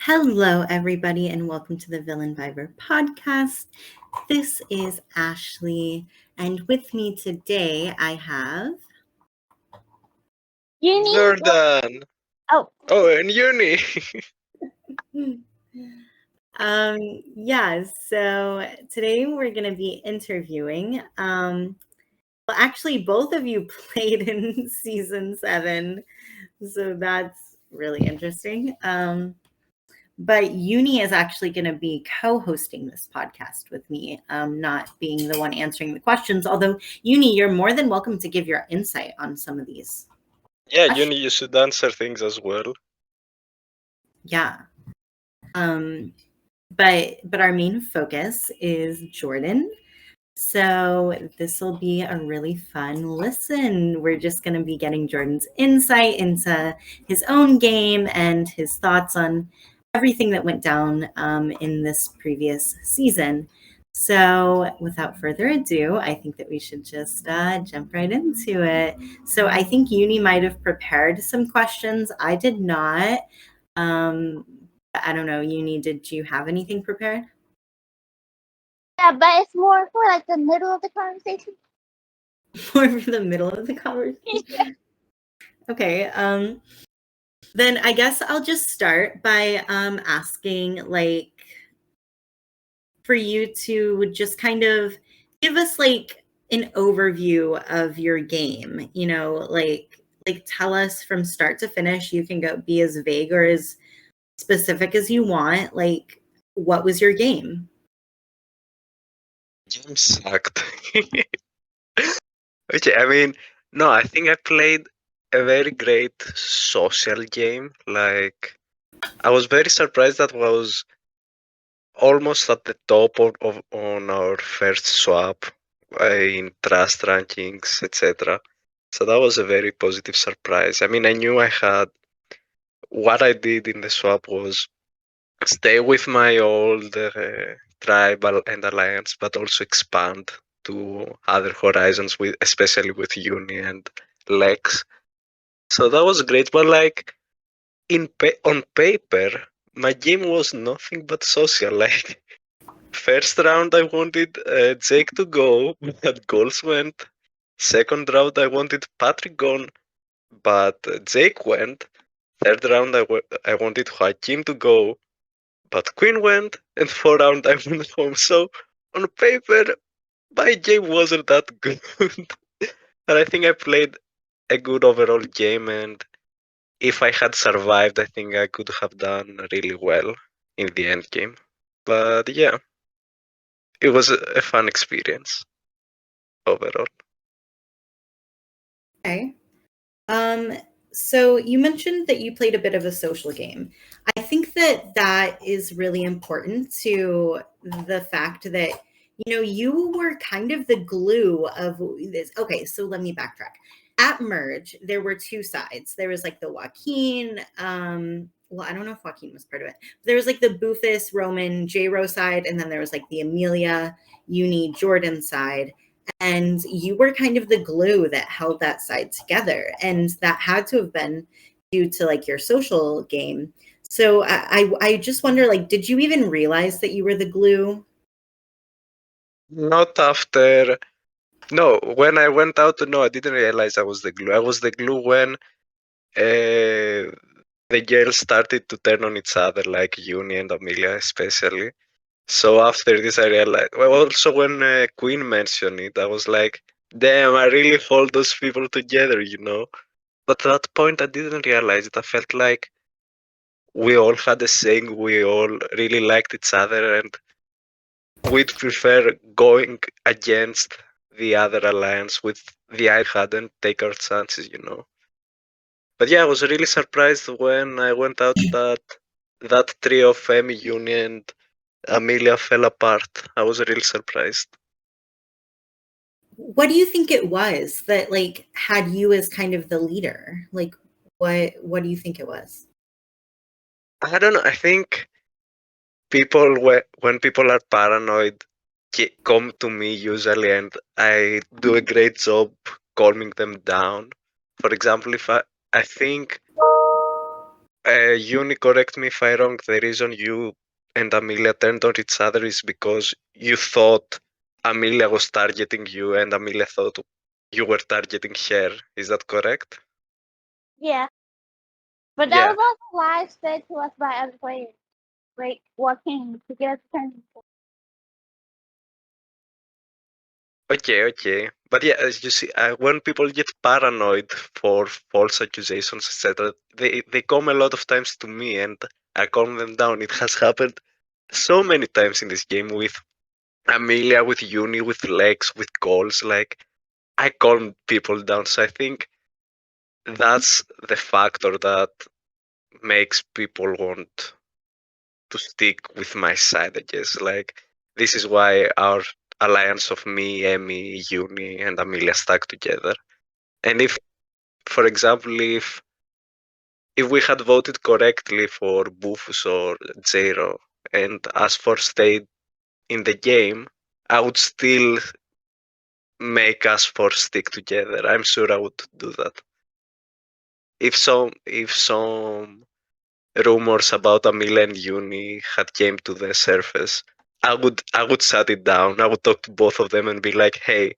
Hello, everybody, and welcome to the Villain Viber podcast. This is Ashley, and with me today I have. Uni? Jordan. Oh, And Uni. So today we're going to be interviewing. Actually, both of you played in season 7, so that's really interesting. But Uni is actually going to be co-hosting this podcast with me, not being the one answering the questions. Although, Uni, you're more than welcome to give your insight on some of these. Yeah, Uni, you should answer things as well. Yeah. But our main focus is Jordan. So this will be a really fun listen. We're just going to be getting Jordan's insight into his own game and his thoughts on everything that went down in this previous season. So without further ado, I think that we should just jump right into it. So I think Uni might have prepared some questions. I did not. I don't know, Uni, did you have anything prepared? yeah, but it's more for like the middle of the conversation. More for the middle of the conversation? Okay. Then I guess I'll just start by asking, like, for you to just kind of give us like an overview of your game. You know, like tell us from start to finish. You can be as vague or as specific as you want. Like, what was your game? Game sucked. Okay, I think I played a very great social game. Like, I was very surprised that was almost at the top on our first swap in trust rankings, etc. So that was a very positive surprise. I knew I had what I did in the swap was stay with my old tribal and alliance, but also expand to other horizons, with especially with Uni and Lex. So that was great. But like on paper, my game was nothing but social. Like first round, I wanted Jake to go, but goals went. Second round, I wanted Patrick gone, but Jake went. Third round, I wanted Joaquin to go, but Queen went, and 4 round I went home. So on paper, my game wasn't that good. But I think I played a good overall game, and if I had survived, I think I could have done really well in the end game. But yeah, it was a fun experience overall. Okay. So you mentioned that you played a bit of a social game. I think that is really important to the fact that, you were kind of the glue of this. Okay, so let me backtrack. At Merge, there were two sides. There was like the Joaquin, well, I don't know if Joaquin was part of it. There was like the Bufus, Roman, J-Ro side, and then there was like the Amelia, Uni, Jordan side. And you were kind of the glue that held that side together. And that had to have been due to like your social game. So I just wonder, like, did you even realize that you were the glue? Not after. No, when I went out, no, I didn't realize I was the glue. I was the glue when the girls started to turn on each other, like Uni and Amelia especially. So after this, I realized. Well, also when Queen mentioned it, I was like, "Damn, I really hold those people together." But at that point, I didn't realize it. I felt like we all had the same. We all really liked each other, and we'd prefer going against the other alliance with the I had and take our chances. But yeah, I was really surprised when I went out that trio of Femi, Uni, and Amelia fell apart. I was really surprised. What do you think it was that like had you as kind of the leader? Like what do you think it was? I don't know. I think when people are paranoid, come to me usually, and I do a great job calming them down. For example, if I think Uni, correct me if I'm wrong. The reason you and Amelia turned on each other is because you thought Amelia was targeting you, and Amelia thought you were targeting her. Is that correct? Yeah. But that Yeah. was also lies fed to us by other players. Like working to get us to turn. Okay. But yeah, as you see, when people get paranoid for false accusations, etc., they come a lot of times to me, and I calm them down. It has happened so many times in this game with Amelia, with Uni, with Lex, with calls. Like, I calm people down. So I think that's the factor that makes people want to stick with my side, I guess. Like, this is why our alliance of me, Emmy, Uni, and Amelia stuck together. And if, for example, if we had voted correctly for Bufus or Zero, and as for stayed in the game, I would still make us four stick together. I'm sure I would do that. If some rumors about Amelia and Uni had came to the surface, I would shut it down. I would talk to both of them and be like, "Hey,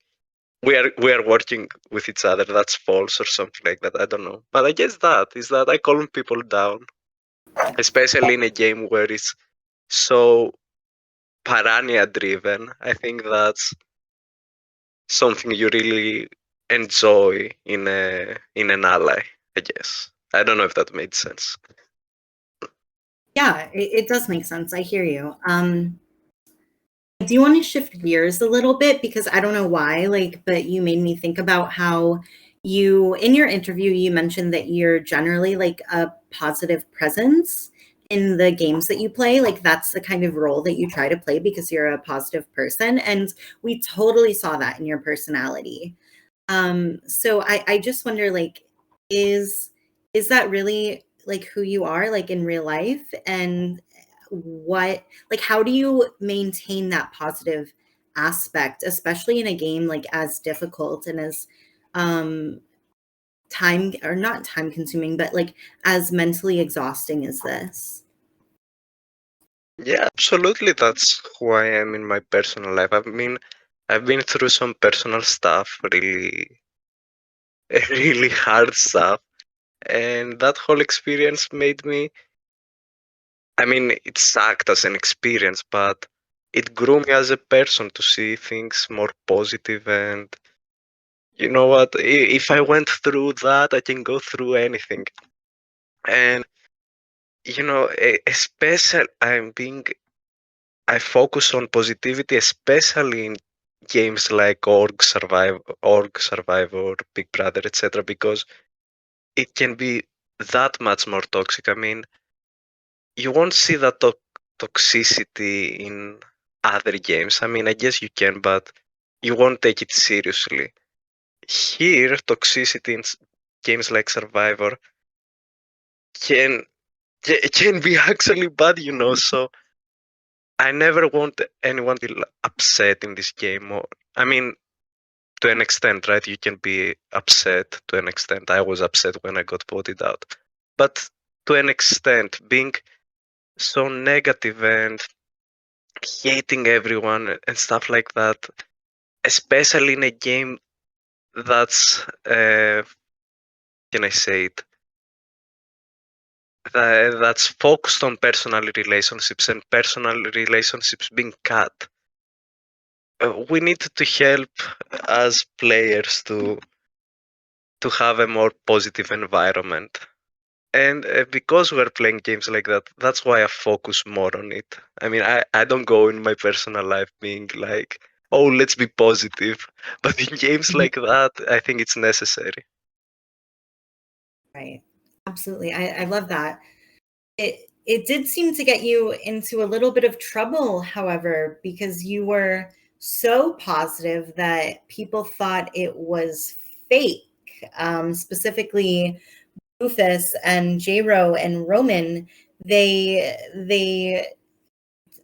we are working with each other. That's false," or something like that. I don't know, but I guess that is that I calm people down, especially in a game where it's so paranoia driven. I think that's something you really enjoy in an ally, I guess. I don't know if that made sense. Yeah, it does make sense. I hear you. I do want to shift gears a little bit because I don't know why, but you made me think about how you, in your interview, you mentioned that you're generally like a positive presence in the games that you play. Like that's the kind of role that you try to play because you're a positive person. And we totally saw that in your personality. So I just wonder, like, is that really like who you are, like in real life? And what, like, how do you maintain that positive aspect, especially in a game like as difficult and as um time, or not time consuming, but like as mentally exhausting as this? Yeah, absolutely. That's who I am in my personal life. I've been through some personal stuff, really, really hard stuff, and that whole experience made me. I mean, it sucked as an experience, but it grew me as a person to see things more positive. And you know what? If I went through that, I can go through anything. And especially I focus on positivity, especially in games like Org Survivor, Big Brother, etc., because it can be that much more toxic. I mean, you won't see that toxicity in other games. I mean, I guess you can, but you won't take it seriously. Here, toxicity in games like Survivor can can be actually bad. So I never want anyone to feel upset in this game. Or, I mean, to an extent, right? You can be upset to an extent. I was upset when I got voted out. But to an extent, being so negative and hating everyone and stuff like that, especially in a game that's, can I say it, that's focused on personal relationships and personal relationships being cut. We need to help as players to have a more positive environment. And because we're playing games like that, that's why I focus more on it. I mean, I don't go in my personal life being like, oh, let's be positive. But in games like that, I think it's necessary. Right. Absolutely. I love that. It did seem to get you into a little bit of trouble, however, because you were so positive that people thought it was fake. Specifically, Rufus and J-Ro and Roman, they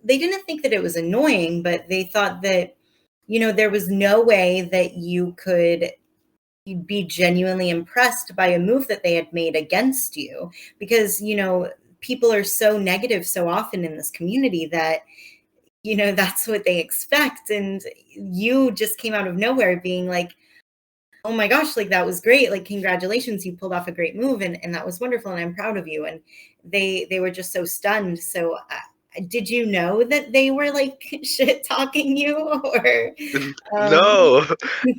didn't think that it was annoying, but they thought that there was no way that you be genuinely impressed by a move that they had made against you, because people are so negative so often in this community that that's what they expect, and you just came out of nowhere being like, oh my gosh, like that was great, like congratulations, you pulled off a great move, and that was wonderful, and I'm proud of you. And they were just so stunned. So did you know that they were like shit talking you, or No,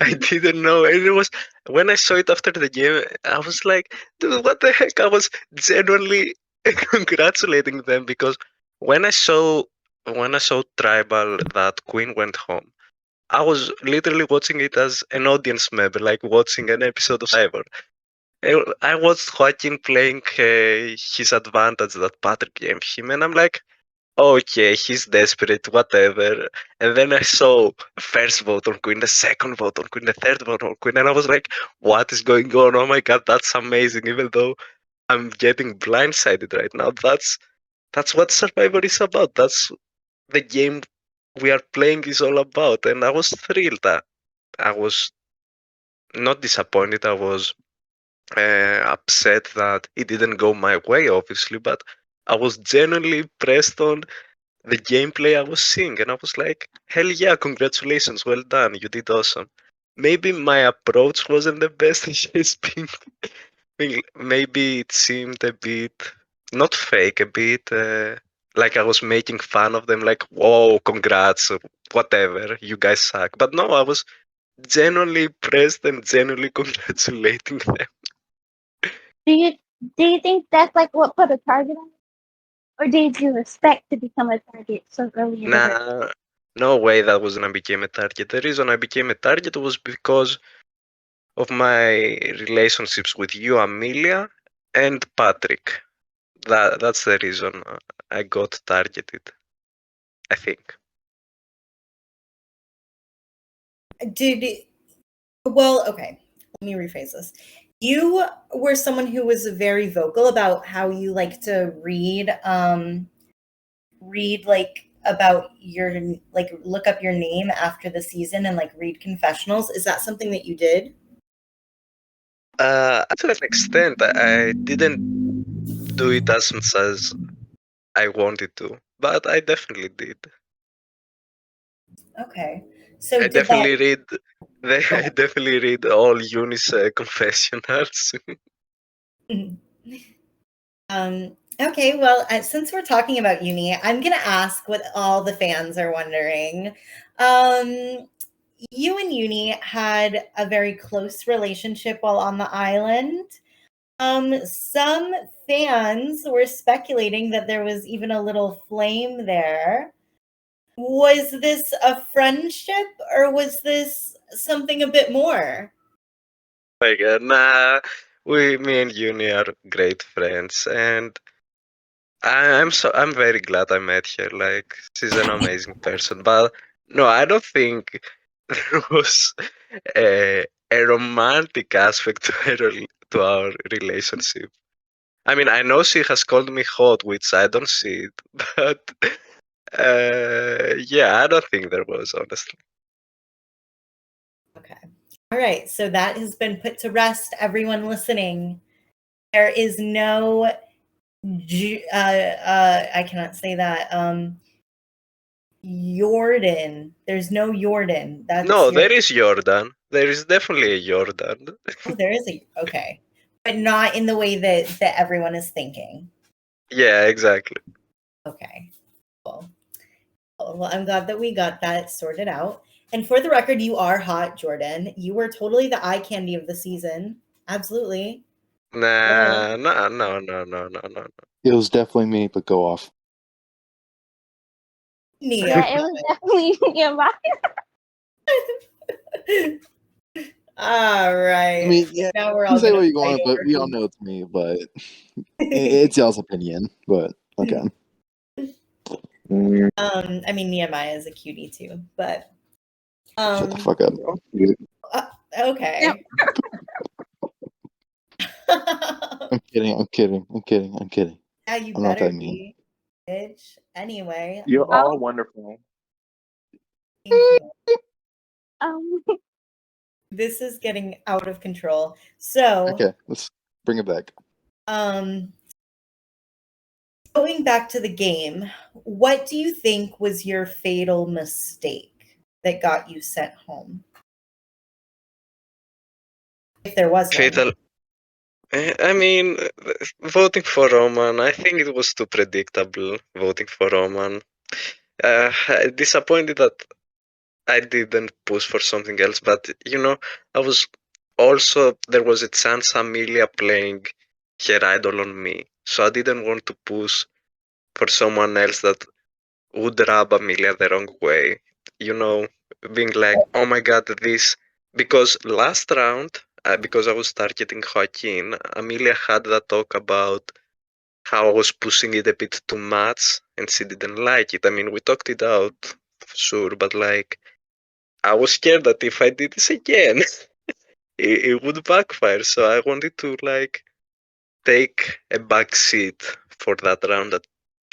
I didn't know. And it was when I saw it after the game, I was like, dude, what the heck? I was genuinely congratulating them because when I saw Tribal that Queen went home, I was literally watching it as an audience member, like watching an episode of Survivor. I watched Joaquin playing his advantage that Patrick gave him, and I'm like, okay, he's desperate, whatever. And then I saw first vote on Queen, the second vote on Queen, the third vote on Queen, and I was like, what is going on? Oh my god, that's amazing. Even though I'm getting blindsided right now, that's what Survivor is about. That's the game we are playing is all about. And I was thrilled. I was not disappointed. I was upset that it didn't go my way, obviously, but I was genuinely impressed on the gameplay I was seeing, and I was like, hell yeah, congratulations, well done, you did awesome. Maybe my approach wasn't the best. It's been, maybe it seemed a bit, not fake, a bit like I was making fun of them, like, whoa, congrats, whatever, you guys suck. But no, I was genuinely impressed and genuinely congratulating them. Do you think that's like what put a target on you? Or did you expect to become a target so early in the race? Nah, no way that was gonna become a target. The reason I became a target was because of my relationships with you, Amelia, and Patrick. That's the reason I got targeted, I think. Okay, let me rephrase this. You were someone who was very vocal about how you like to read like about your, like look up your name after the season and like read confessionals. Is that something that you did? To an extent, I didn't do it as much as I wanted to, but I definitely did. Okay. So I did definitely that read. I definitely read all Eunice confessionals. Okay, well, since we're talking about uni, I'm going to ask what all the fans are wondering. You and Uni had a very close relationship while on the island. Some fans were speculating that there was even a little flame there. Was this a friendship, or was this something a bit more? Like, me and Uni are great friends, and I'm very glad I met her. Like, she's an amazing person. But no, I don't think there was a romantic aspect to our relationship. I mean, I know she has called me hot, which I don't see it, but yeah, I don't think there was, honestly. Okay. All right. So that has been put to rest. Everyone listening, there is no, I cannot say that. Jordan. There's no Jordan. That's No, there is Jordan. There is definitely a Jordan. Oh, there is okay, but not in the way that everyone is thinking. Yeah, exactly. Okay. Cool. Well, I'm glad that we got that sorted out. And for the record, you are hot, Jordan. You were totally the eye candy of the season. Absolutely. Nah, no. It was definitely me, but go off. Nia. Yeah, it was definitely All right. I mean, yeah, Now we're you all say gonna what you fight want, but over we all who- know it's me. But it's y'all's opinion. But okay. I mean, Nehemiah is a cutie too, but Shut the fuck up. okay. Yep. I'm kidding. Yeah, you I'm not better that mean. be, bitch. Anyway, You're all wonderful. thank you. This is getting out of control. So, Okay, let's bring it back. Going back to the game, what do you think was your fatal mistake that got you sent home? If there was one. Fatal. I mean, voting for Roman, I think it was too predictable, voting for Roman. Disappointed that I didn't push for something else, but I was also, there was a chance Amelia playing her idol on me, so I didn't want to push for someone else that would rub Amelia the wrong way. Being like, oh my god, this. Because last round, because I was targeting Joaquin, Amelia had that talk about how I was pushing it a bit too much and she didn't like it. I mean, we talked it out, sure, but like, I was scared that if I did this again, it would backfire. So I wanted to like take a back seat for that round at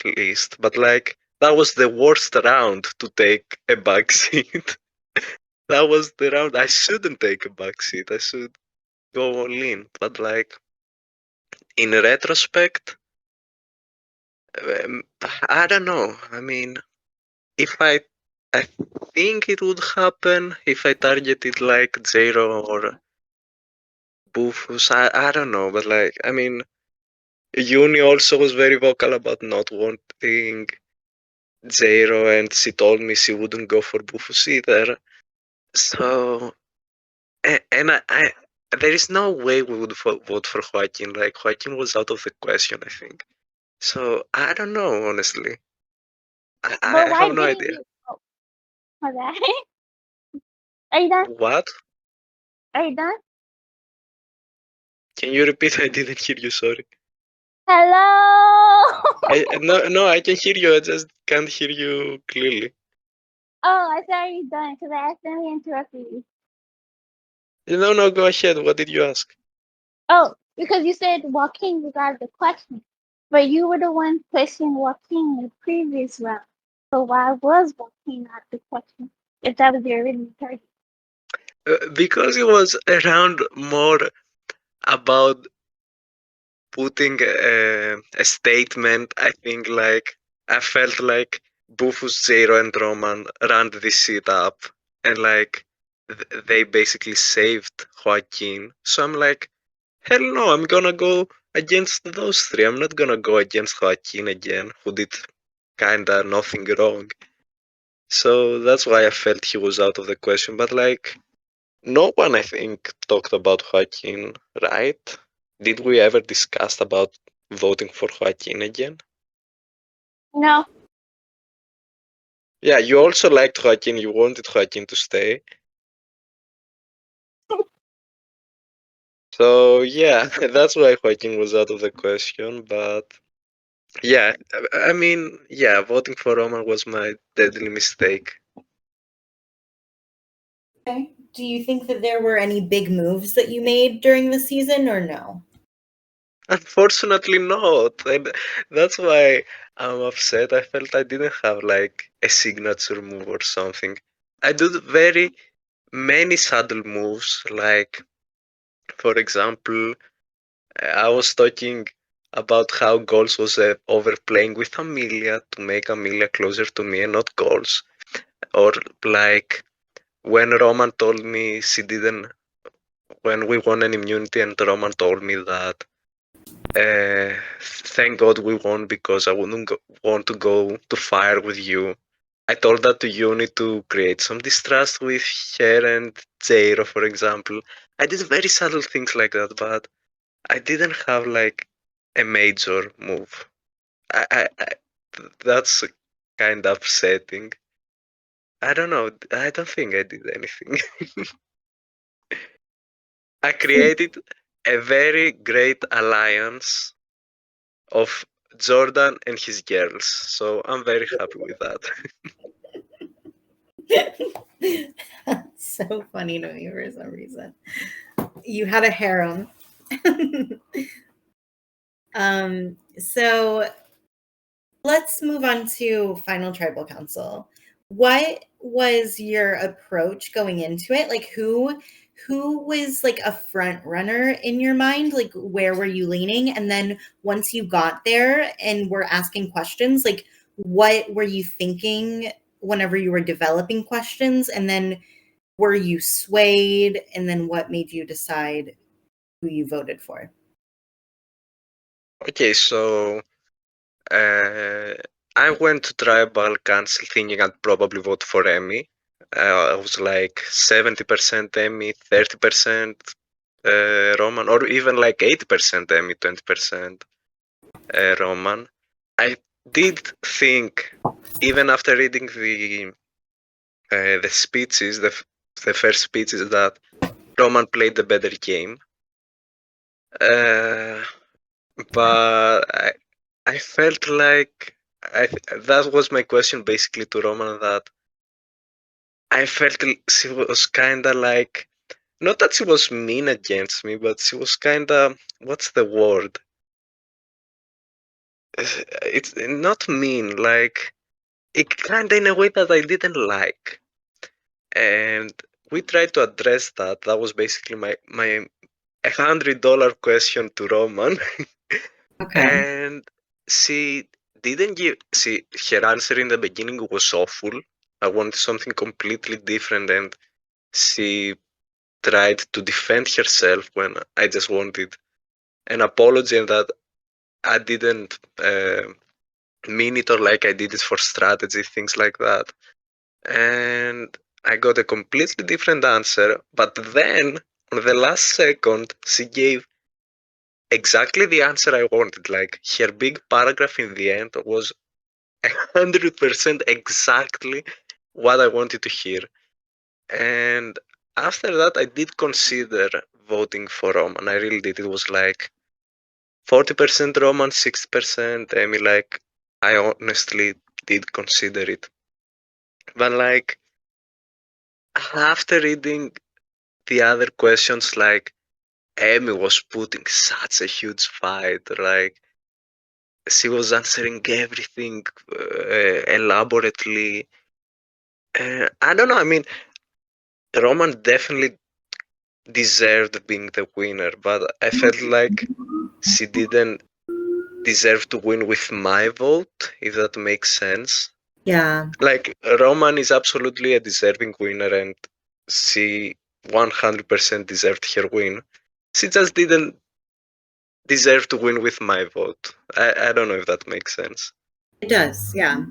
least. But like, that was the worst round to take a back seat. That was the round I shouldn't take a back seat. I should go all in. But like, in retrospect, I don't know. I mean, I think it would happen if I targeted like Zero or Bufus. I don't know, but like, I mean, Uni also was very vocal about not wanting Zero, and she told me she wouldn't go for Bufus either. So, and I there is no way we would vote for Joaquin. Like, Joaquin was out of the question, I think. So, I don't know, honestly. But I why have no didn't idea. you? Oh, okay. Are you done? What? Are you done? Can you repeat? I didn't hear you, sorry. Hello. No, I can hear you. I just can't hear you clearly. Oh, I thought you were done because I accidentally interrupted you. No, go ahead. What did you ask? Oh, because you said Joaquin regarded the question, but you were the one questioning Joaquin in the previous round. So why was Joaquin not the question if that was the original target? Because it was around more about putting a statement. I think like I felt like Bufus, Zero, and Roman ran this shit up, and like they basically saved Joaquin. So I'm like, hell no, I'm gonna go against those three. I'm not gonna go against Joaquin again, who did kinda nothing wrong. So that's why I felt he was out of the question. But like, no one, I think, talked about Joaquin, right? Did we ever discuss about voting for Joaquin again? No. Yeah, you also liked Joaquin. You wanted Joaquin to stay. So yeah, that's why Joaquin was out of the question. But yeah, I mean, yeah, voting for Roman was my deadly mistake. Okay. Do you think that there were any big moves that you made during the season or no? Unfortunately not. And that's why I'm upset. I felt I didn't have like a signature move or something. I do very many subtle moves, like for example, I was talking about how Goals was overplaying with Amelia to make Amelia closer to me and not Goals. Or like when Roman told me when we won an immunity and Roman told me that thank God we won because I wouldn't want to go to fire with you. I told that to Uni to create some distrust with her and Jairo, for example. I did very subtle things like that, but I didn't have like a major move. That's kind of upsetting. I don't know. I don't think I did anything. I created a very great alliance of Jordan and his girls. So I'm very happy with that. That's so funny to me for some reason. You had a harem. So let's move on to Final Tribal Council. What was your approach going into it? Like who who was like a front runner in your mind? Like, where were you leaning? And then once you got there and were asking questions, like, what were you thinking whenever you were developing questions? And then were you swayed? And then what made you decide who you voted for? Okay, so I went to Tribal Council thinking I'd probably vote for Emmy. I was like 70% Emmy, 30% Roman, or even like 80% Emmy, 20% Roman. I did think, even after reading the speeches, the first speeches, that Roman played the better game. But I felt like that was my question basically to Roman, that I felt she was kind of like, not that she was mean against me, but she was kind of, what's the word? It's not mean, like, it kind of in a way that I didn't like. And we tried to address that. That was basically my $100 question to Roman. Okay. And she didn't give. Her answer in the beginning was awful. I wanted something completely different, and she tried to defend herself when I just wanted an apology, and that I didn't mean it, or like I did it for strategy, things like that. And I got a completely different answer. But then, on the last second, she gave exactly the answer I wanted. Like, her big paragraph in the end was 100% exactly what I wanted to hear. And after that, I did consider voting for Roman. I really did. It was like 40% Roman, 60% Emmy. Like, I honestly did consider it. But like, after reading the other questions, like, Emmy was putting such a huge fight. Like, she was answering everything elaborately. I don't know. I mean, Roman definitely deserved being the winner, but I felt like she didn't deserve to win with my vote, if that makes sense. Yeah. Like, Roman is absolutely a deserving winner, and she 100% deserved her win. She just didn't deserve to win with my vote. I don't know if that makes sense. It does. Yeah.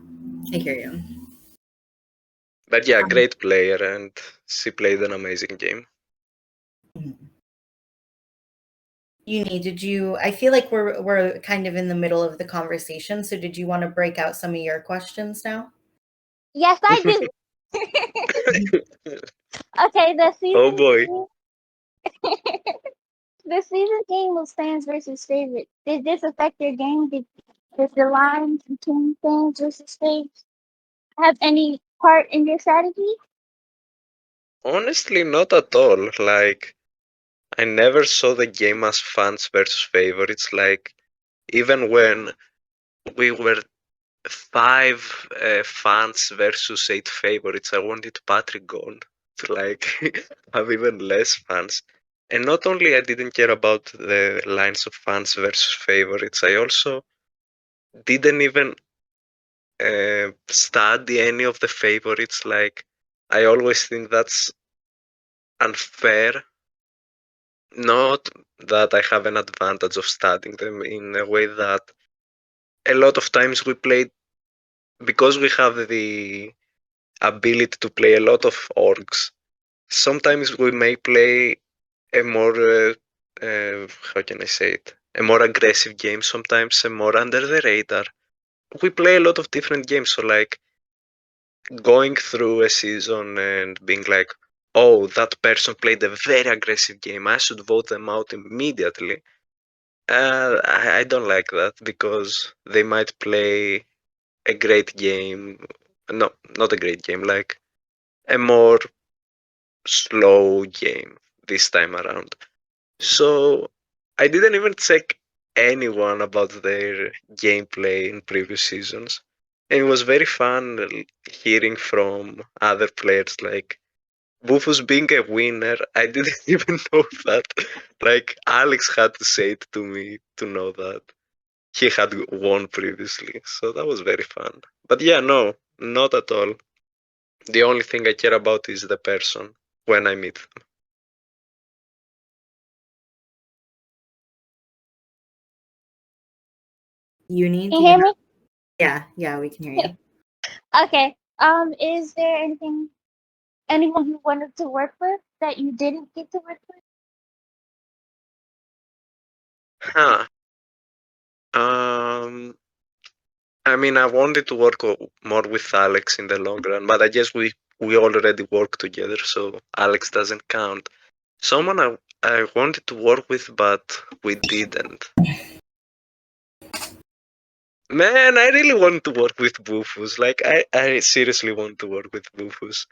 I hear you. But yeah, great player, and she played an amazing game. I feel like we're kind of in the middle of the conversation, so did you want to break out some of your questions now? Yes, I do. Okay, the season. Oh boy. The season game was fans versus favorites. Did this affect your game? Did the lines between fans versus favorites have any part in your strategy? Honestly, not at all. Like, I never saw the game as fans versus favorites. Like, even when we were 5 fans versus 8 favorites, I wanted Patrick gone to like have even less fans. And not only I didn't care about the lines of fans versus favorites, I also didn't even study any of the favorites. Like, I always think that's unfair. Not that I have an advantage of studying them, in a way that a lot of times we play, because we have the ability to play a lot of orgs. Sometimes we may play a more, how can I say it? A more aggressive game, sometimes a more under the radar. We play a lot of different games, so like, going through a season and being like, oh, that person played a very aggressive game, I should vote them out immediately. I don't like that, because they might play a great game. No, not a great game, like a more slow game this time around. So I didn't even check anyone about their gameplay in previous seasons. And it was very fun hearing from other players, like Bufus being a winner, I didn't even know that. Like, Alex had to say it to me to know that. He had won previously, so that was very fun. But yeah, no, not at all. The only thing I care about is the person when I meet them. Uni, Can you hear me? Yeah, we can hear you. Okay. Is there anyone you wanted to work with that you didn't get to work with? Huh. I mean, I wanted to work more with Alex in the long run, but I guess we already work together, so Alex doesn't count. Someone I wanted to work with, but we didn't. Man, I really want to work with Bufus. Like, I seriously want to work with Bufus.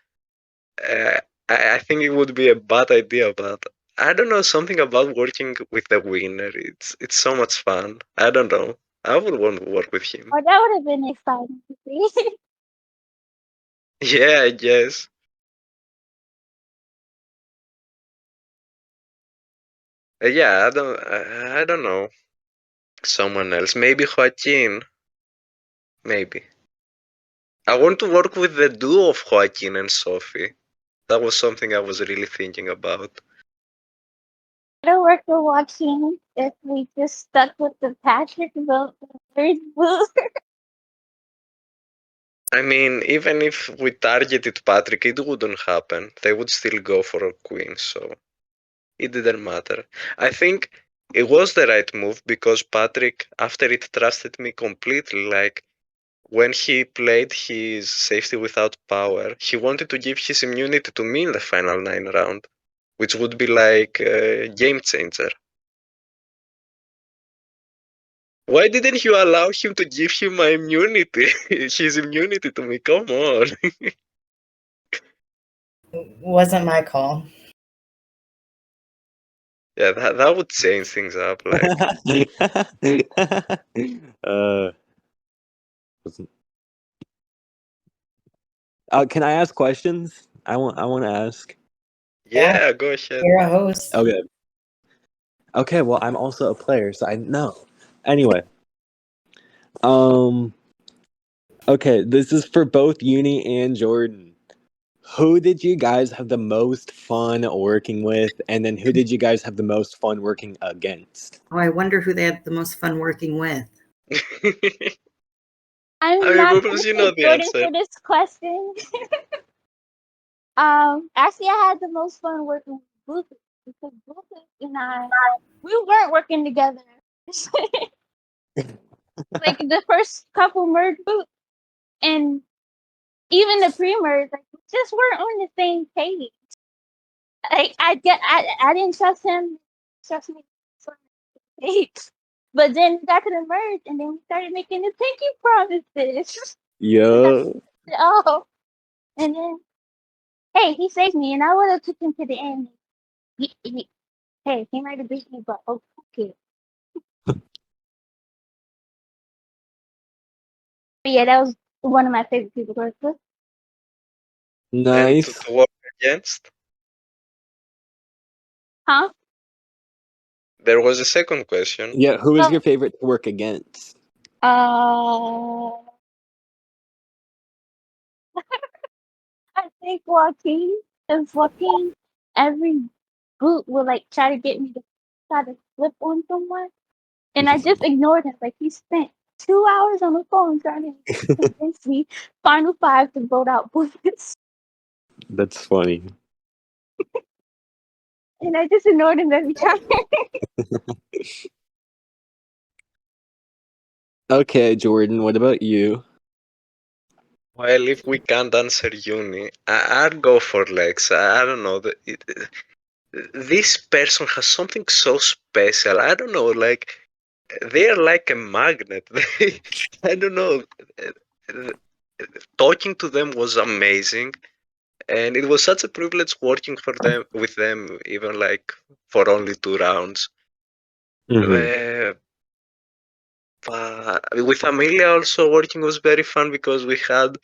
Uh, I think it would be a bad idea, but I don't know, something about working with the winner. It's so much fun. I don't know. I would want to work with him. Oh, that would have been exciting to see. Yeah, I guess. Yeah, I don't know. Someone else. Maybe Joaquin. Maybe. I want to work with the duo of Joaquin and Sophie. That was something I was really thinking about. I don't work with Joaquin if we just stuck with the Patrick vote. I mean, even if we targeted Patrick, it wouldn't happen. They would still go for a queen, so it didn't matter. I think it was the right move because Patrick, after it trusted me completely, like when he played his safety without power, he wanted to give his immunity to me in the final 9 round, which would be like a game changer. Why didn't you allow him to give him my immunity? His immunity to me, come on. Wasn't my call. Yeah, that would change things up. Like, Wasn't- can I ask questions? I want to ask. yeah, go ahead. You're a host. Okay. Okay, well, I'm also a player, so I know. Anyway. Okay, this is for both Uni and Jordan. Who did you guys have the most fun working with, and then who did you guys have the most fun working against? Oh, I wonder who they had the most fun working with. I'm I mean, not Bubbles, gonna you know say the Jordan answer. for this question. Actually, I had the most fun working with Bluetooth because Bluetooth and we weren't working together. Like the first couple merge boots and even the pre-merge, like we just weren't on the same page. Like I didn't trust him, trust me on the page. But then we got to the merge and then we started making the pinky promises. Yeah. Oh, and then hey, he saved me, and I would have took him to the end. Hey, he might have beat me, but okay. But yeah, that was one of my favorite people to work with. And Nice. to work against? Huh? There was a second question. Yeah, who is Oh. your favorite to work against? I think Joaquin. Because Joaquin, every boot will like try to get me to try to flip on someone. And I just ignored him. Like he spent 2 hours on the phone trying to convince me final 5 to vote out Bullets. That's funny. And I just ignored him every time. Okay, Jordan, what about you? Well, if we can't answer Uni, I'd go for Lex. I don't know. This person has something so special. I don't know, like, they're like a magnet. I don't know. Talking to them was amazing. And it was such a privilege working with them, even like for only 2 rounds. Mm-hmm. But with Amelia also working was very fun because we had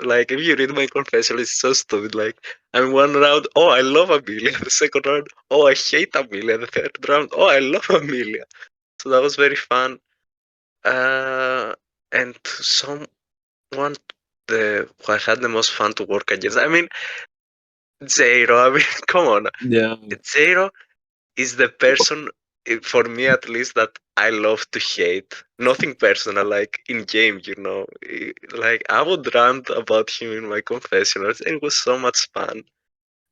like if you read my confession, it's so stupid. Like I'm one round, oh I love Amelia. The second round, oh I hate Amelia. The third round, oh I love Amelia. So that was very fun. And someone who I had the most fun to work against. I mean, Zero. I mean, come on, Yeah. Zero is the person, for me at least, that I love to hate. Nothing personal, like in game, you know. Like I would rant about him in my confessionals, and it was so much fun.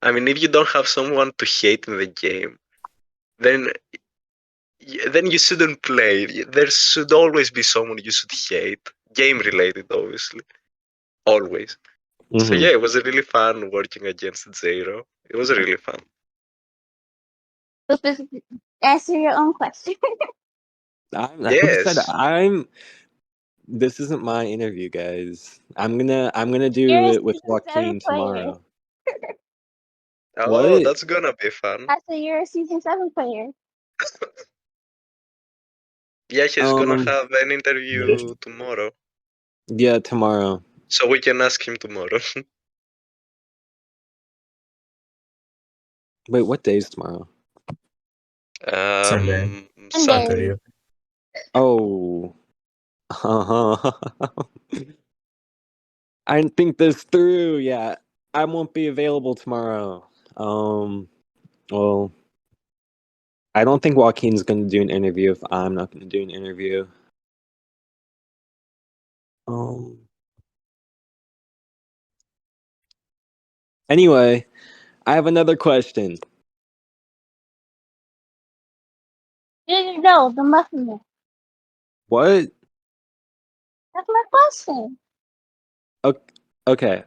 I mean, if you don't have someone to hate in the game, then you shouldn't play. There should always be someone you should hate, game related, obviously, always. So Mhm. yeah, it was really fun working against Zero. It was really fun. So specific, answer your own question. Who said Yes. this isn't my interview, guys. I'm gonna do You're a it with season 7 Joaquin player. tomorrow. Oh, What? that's gonna be fun. I said you're a season 7 player. Yeah, he's gonna Um, have an interview tomorrow, yeah, tomorrow. so we can ask him tomorrow. Wait, what day is tomorrow? Sunday. Sunday. Oh. I didn't think this through. Yeah, I won't be available tomorrow. Well, I don't think Joaquin's gonna do an interview if I'm not gonna do an interview. Anyway, I have another question. No, the Muffin Man. What? That's my question. Okay.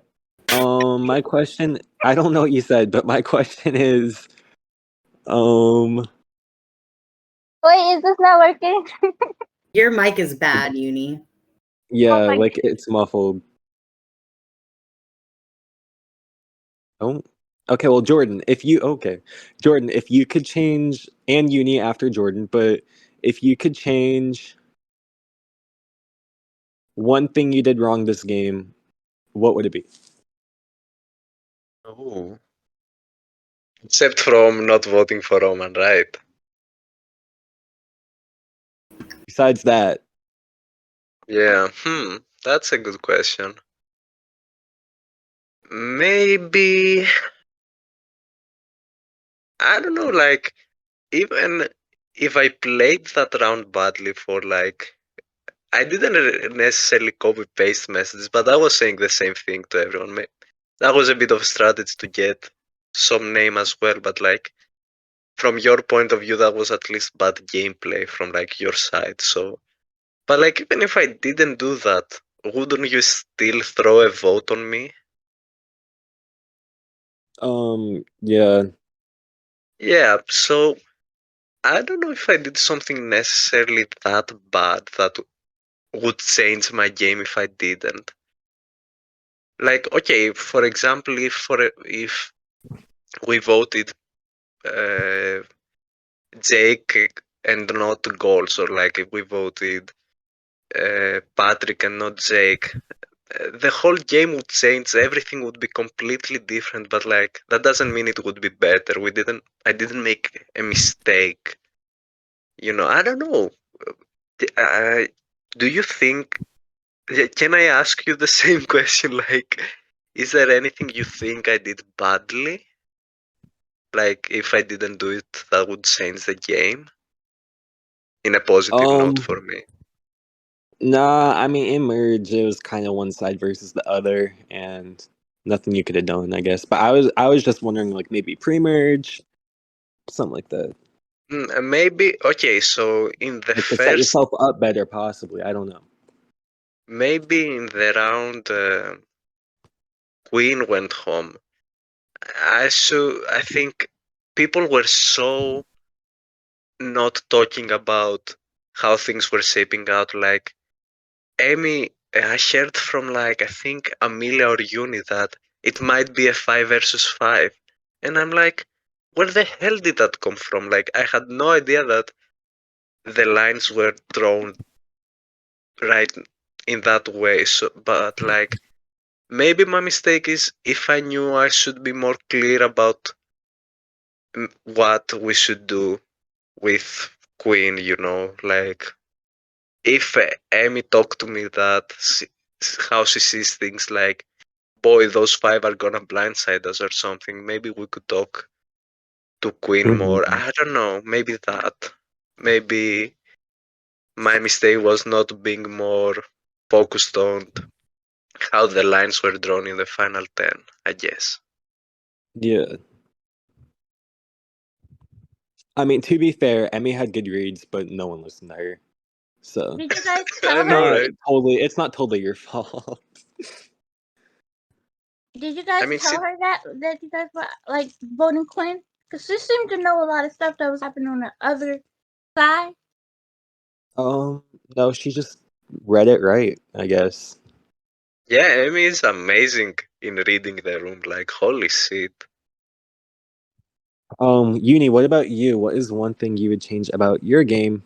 My question, I don't know what you said, but my question is, Wait, is this not working? Your mic is bad, Uni. yeah, my like it's muffled. Oh, okay. Well, Jordan, if you could change, and Uni after Jordan, but if you could change one thing you did wrong this game, what would it be? Oh. Except from not voting for Roman, right? Besides that, Yeah. That's a good question. Maybe I don't know. Like even if I played that round badly for like. I didn't necessarily copy paste messages, but I was saying the same thing to everyone. That was a bit of a strategy to get some name as well, but like from your point of view, that was at least bad gameplay from like your side. So, but like even if I didn't do that, wouldn't you still throw a vote on me? yeah. Yeah. So I don't know if I did something necessarily that bad that would change my game if I didn't. Like, okay, for example, if we voted Jake and not goals, or like if we voted Patrick and not Jake, the whole game would change. Everything would be completely different. But like that doesn't mean it would be better. I didn't make a mistake. You know, I don't know. Do you think? Can I ask you the same question? Like, is there anything you think I did badly? Like, if I didn't do it, that would change the game in a positive note for me. Nah, I mean, in Merge, it was kind of one side versus the other, and nothing you could have done, I guess. But I was just wondering, like maybe pre-merge, something like that. Maybe okay. So in the Like to set first, yourself up better, possibly. I don't know. maybe in the round, Queen went home. I think people were so not talking about how things were shaping out. Like Amy, I heard from like I think Amelia or Uni that it might be a 5 versus 5, and I'm like, where the hell did that come from? Like I had no idea that the lines were drawn right in that way. So, but like maybe my mistake is if I knew I should be more clear about what we should do with Queen. Like if Amy talked to me that how she sees things, like boy, those 5 are gonna blindside us or something. Maybe we could talk to Queen more. Mhm. I don't know. Maybe that. Maybe my mistake was not being more focused on how the lines were drawn in the final 10, I guess. Yeah. I mean, to be fair, Emmy had good reads, but no one listened to her. So Did you guys I tell it's know, her? not right? it's not totally your fault. Did you guys I mean, tell her that you guys were like voting Quinn? Because she seemed to know a lot of stuff that was happening on the other side. No, she just read it right, I guess. yeah, Amy is amazing in reading the room. Like, holy shit. Uni, what about you? What is one thing you would change about your game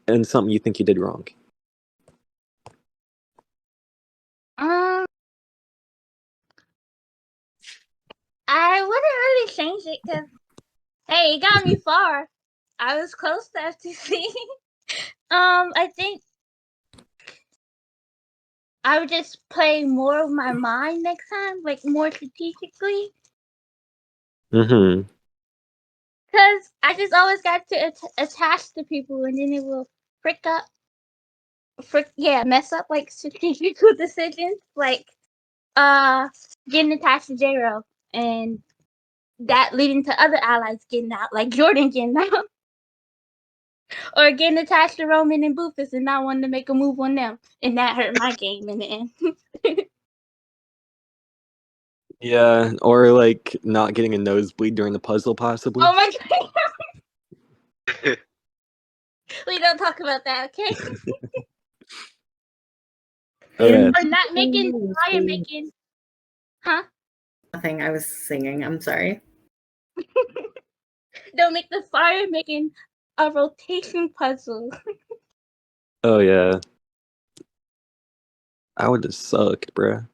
and something you think you did wrong? Um, I wouldn't really change it because hey, it got me far. I was close to FTC. I think I would just play more of my mind next time, like more strategically. Mm-hmm. Cause I just always got to attach to people, and then it will mess up like strategical decisions, like getting attached to J-Ro, and that leading to other allies getting out, like Jordan getting out, or getting attached to Roman and Bufus and not wanting to make a move on them, and that hurt my game in the end. Yeah, or like not getting a nosebleed during the puzzle, possibly. Oh my god, we don't talk about that, okay? Okay. Or not making fire making, huh? Nothing. I was singing. I'm sorry. Don't make the fire making a rotation puzzle. Oh yeah. I would have sucked, bruh.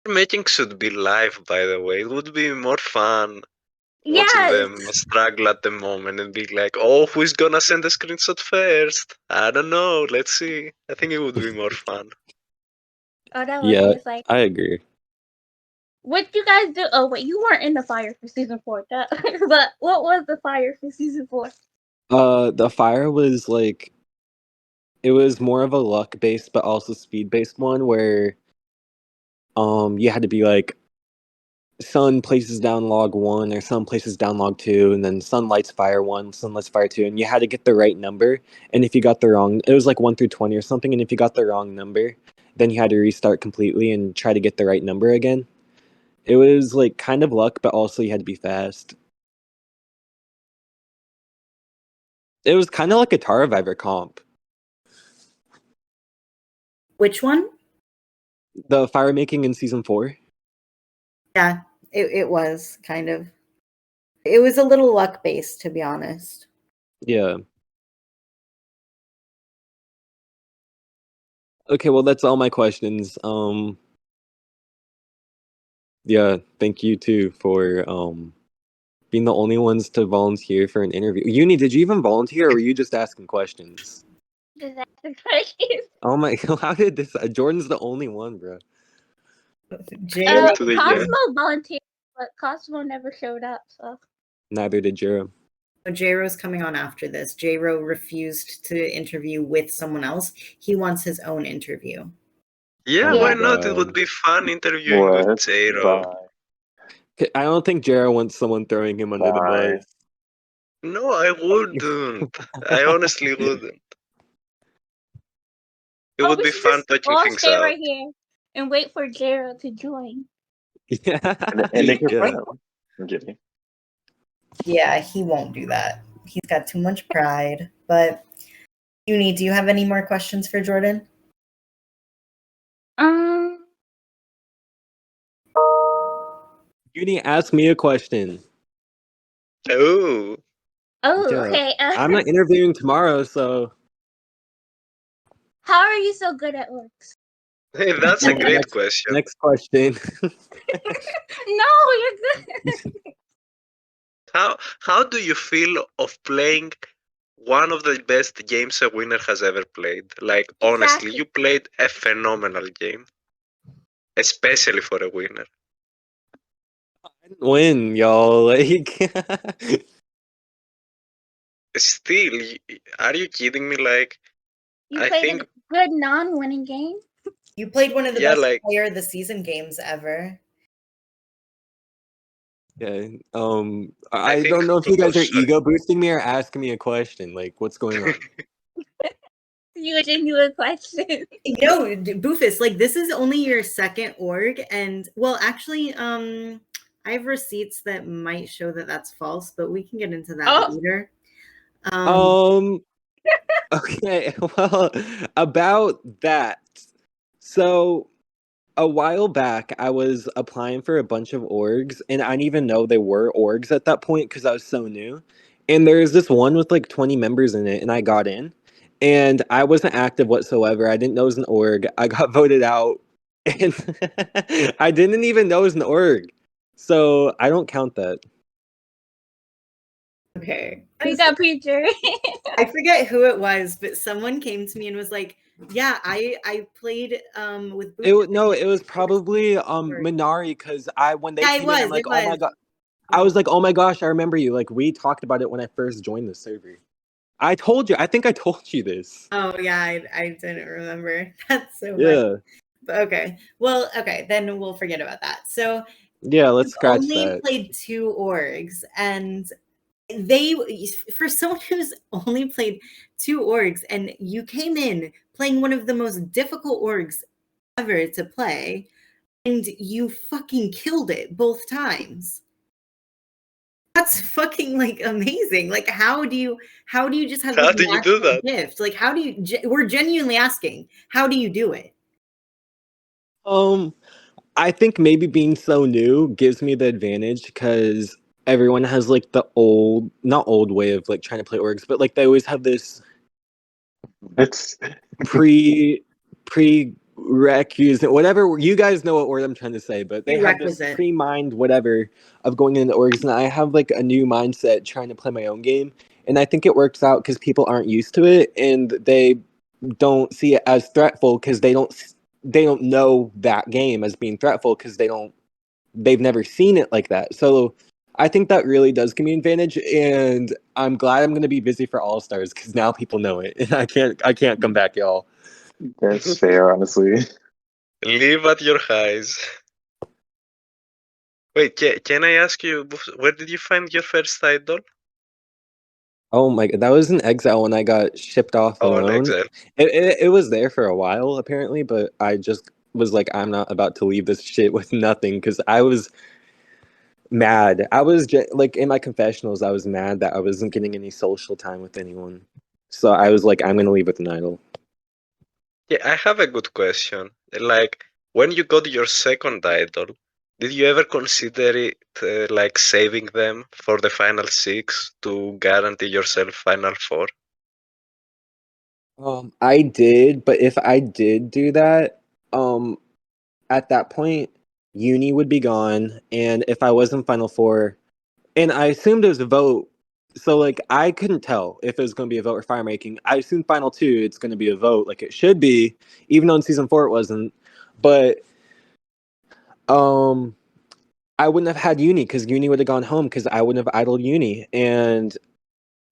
Making should be live, by the way. It would be more fun watching Yes. them struggle at the moment and be like, oh, who's gonna send a screenshot first? I don't know. Let's see. I think it would be more fun. Oh, that would Yeah, be like. I agree. What you guys do? Oh wait, you weren't in the fire for season 4. But what was the fire for season 4? The fire was like it was more of a luck based but also speed based one where you had to be like sun places down log 1 or sun places down log 2 and then sun lights fire 1, sun lights fire 2, and you had to get the right number, and if you got the wrong, it was like 1 through 20 or something, and if you got the wrong number then you had to restart completely and try to get the right number again. It was like kind of luck, but also you had to be fast. It was kind of like a Tara Viver comp. Which one? The fire making in season 4. Yeah, it was kind of. It was a little luck based, to be honest. Yeah. Okay, well that's all my questions. Yeah, thank you too for being the only ones to volunteer for an interview. Uni, did you even volunteer or were you just asking questions? Just ask the question. Oh my, how did this? Jordan's the only one, bro. J-Ro, To the Cosmo volunteered, but Cosmo never showed up. So Neither did Jero. J-Ro's coming on after this. J-Ro refused to interview with someone else. He wants his own interview. Yeah, Oh why my not? It God. would be fun interviewing with What? J-Ro. Bye. I don't think Jero wants someone throwing him under the Bye. bus. No, I wouldn't. I honestly wouldn't. It would we be should fun just touching all things stay out. right here and wait for Gerald to join. Yeah. And make your Yeah. friend. I'm kidding. Yeah, he won't do that. He's got too much pride. But Uni, do you have any more questions for Jordan? Uni, ask me a question. Oh, Oh, Yeah. okay. I'm not interviewing tomorrow, so How are you so good at orcs? Hey, that's a Okay, great question. Next question. No, you're good. How do you feel of playing one of the best games a winner has ever played? Like honestly, Exactly. you played a phenomenal game, especially for a winner. Win, y'all. Like, Still, are you kidding me? Like, You I played think, a good non-winning game. You played one of the yeah, best like, player of the season games ever. yeah. I I think don't know if you guys are sorry. ego boosting me or asking me a question. Like, what's going on? You a genuine question. No, Boofus, like this is only your second org, and well, actually, I have receipts that might show that that's false, but we can get into that Oh. later. Okay. Well, about that. So a while back, I was applying for a bunch of orgs, and I didn't even know they were orgs at that point because I was so new. And there's this one with like 20 members in it, and I got in. And I wasn't active whatsoever. I didn't know it was an org. I got voted out, and I didn't even know it was an org. So I don't count that. Okay. Oh, you got preacher. I forget who it was, but someone came to me and was like, "Yeah, I played with Boofus." No, it was probably Minari because when they Yeah, it came in, I'm was. like, It oh my was. god. I was like, oh my gosh, I remember you. Like we talked about it when I first joined the server. I told you. I think I told you this. Oh yeah, I didn't remember. That's so funny. Yeah. But okay. Well, okay, then we'll forget about that. So Yeah, let's I've scratch only that. played 2 orgs, and they, for someone who's only played 2 orgs, and you came in playing one of the most difficult orgs ever to play, and you fucking killed it both times. That's fucking like amazing. Like, how do you just have How this do you do natural that? gift? Like, how do you? We're genuinely asking, how do you do it? I think maybe being so new gives me the advantage because everyone has like the not old way of like trying to play orgs, but like they always have this It's prerequisite, whatever you guys know what word I'm trying to say, but they have this Prerequisite. pre-mind whatever of going into orgs, and I have like a new mindset trying to play my own game, and I think it works out because people aren't used to it and they don't see it as threatful because they don't know that game as being threatful because they've never seen it like that. So I think that really does give me an advantage, and I'm glad I'm going to be busy for All Stars because now people know it, and I can't come back, y'all. that's fair, honestly. Live at your highs. Wait, can I ask you, where did you find your first idol? Oh my god, that was in Exile when I got shipped off Oh, an alone. Exile. It was there for a while apparently, but I just was like, I'm not about to leave this shit with nothing because I was mad. I was like in my confessionals, I was mad that I wasn't getting any social time with anyone. So I was like, I'm gonna leave with an idol. Yeah, I have a good question. Like, when you got your second idol, did you ever consider it like saving them for the final 6 to guarantee yourself final 4? I did, but if I did do that, at that point, uni would be gone, and if I was in Final Four, and I assumed it was a vote, so like I couldn't tell if it was going to be a vote or fire making. I assumed Final Two, it's going to be a vote, like it should be, even though in season 4 it wasn't. But I wouldn't have had uni because uni would have gone home because I wouldn't have idled uni, and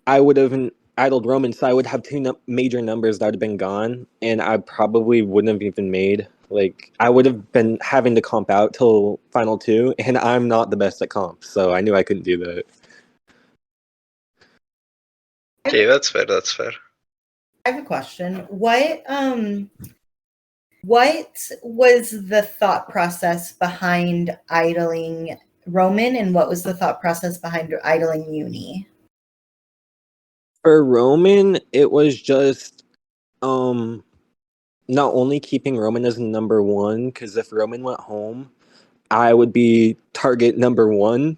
I would have idled Roman, so I would have 2 major numbers that would have been gone, and I probably wouldn't have even made. Like, I would have been having to comp out till Final 2, and I'm not the best at comp, so I knew I couldn't do that. Okay, that's fair, that's fair. I have a question. What was the thought process behind idling Roman, and what was the thought process behind idling Uni? For Roman, it was just not only keeping Roman as number 1, because if Roman went home, I would be target number 1,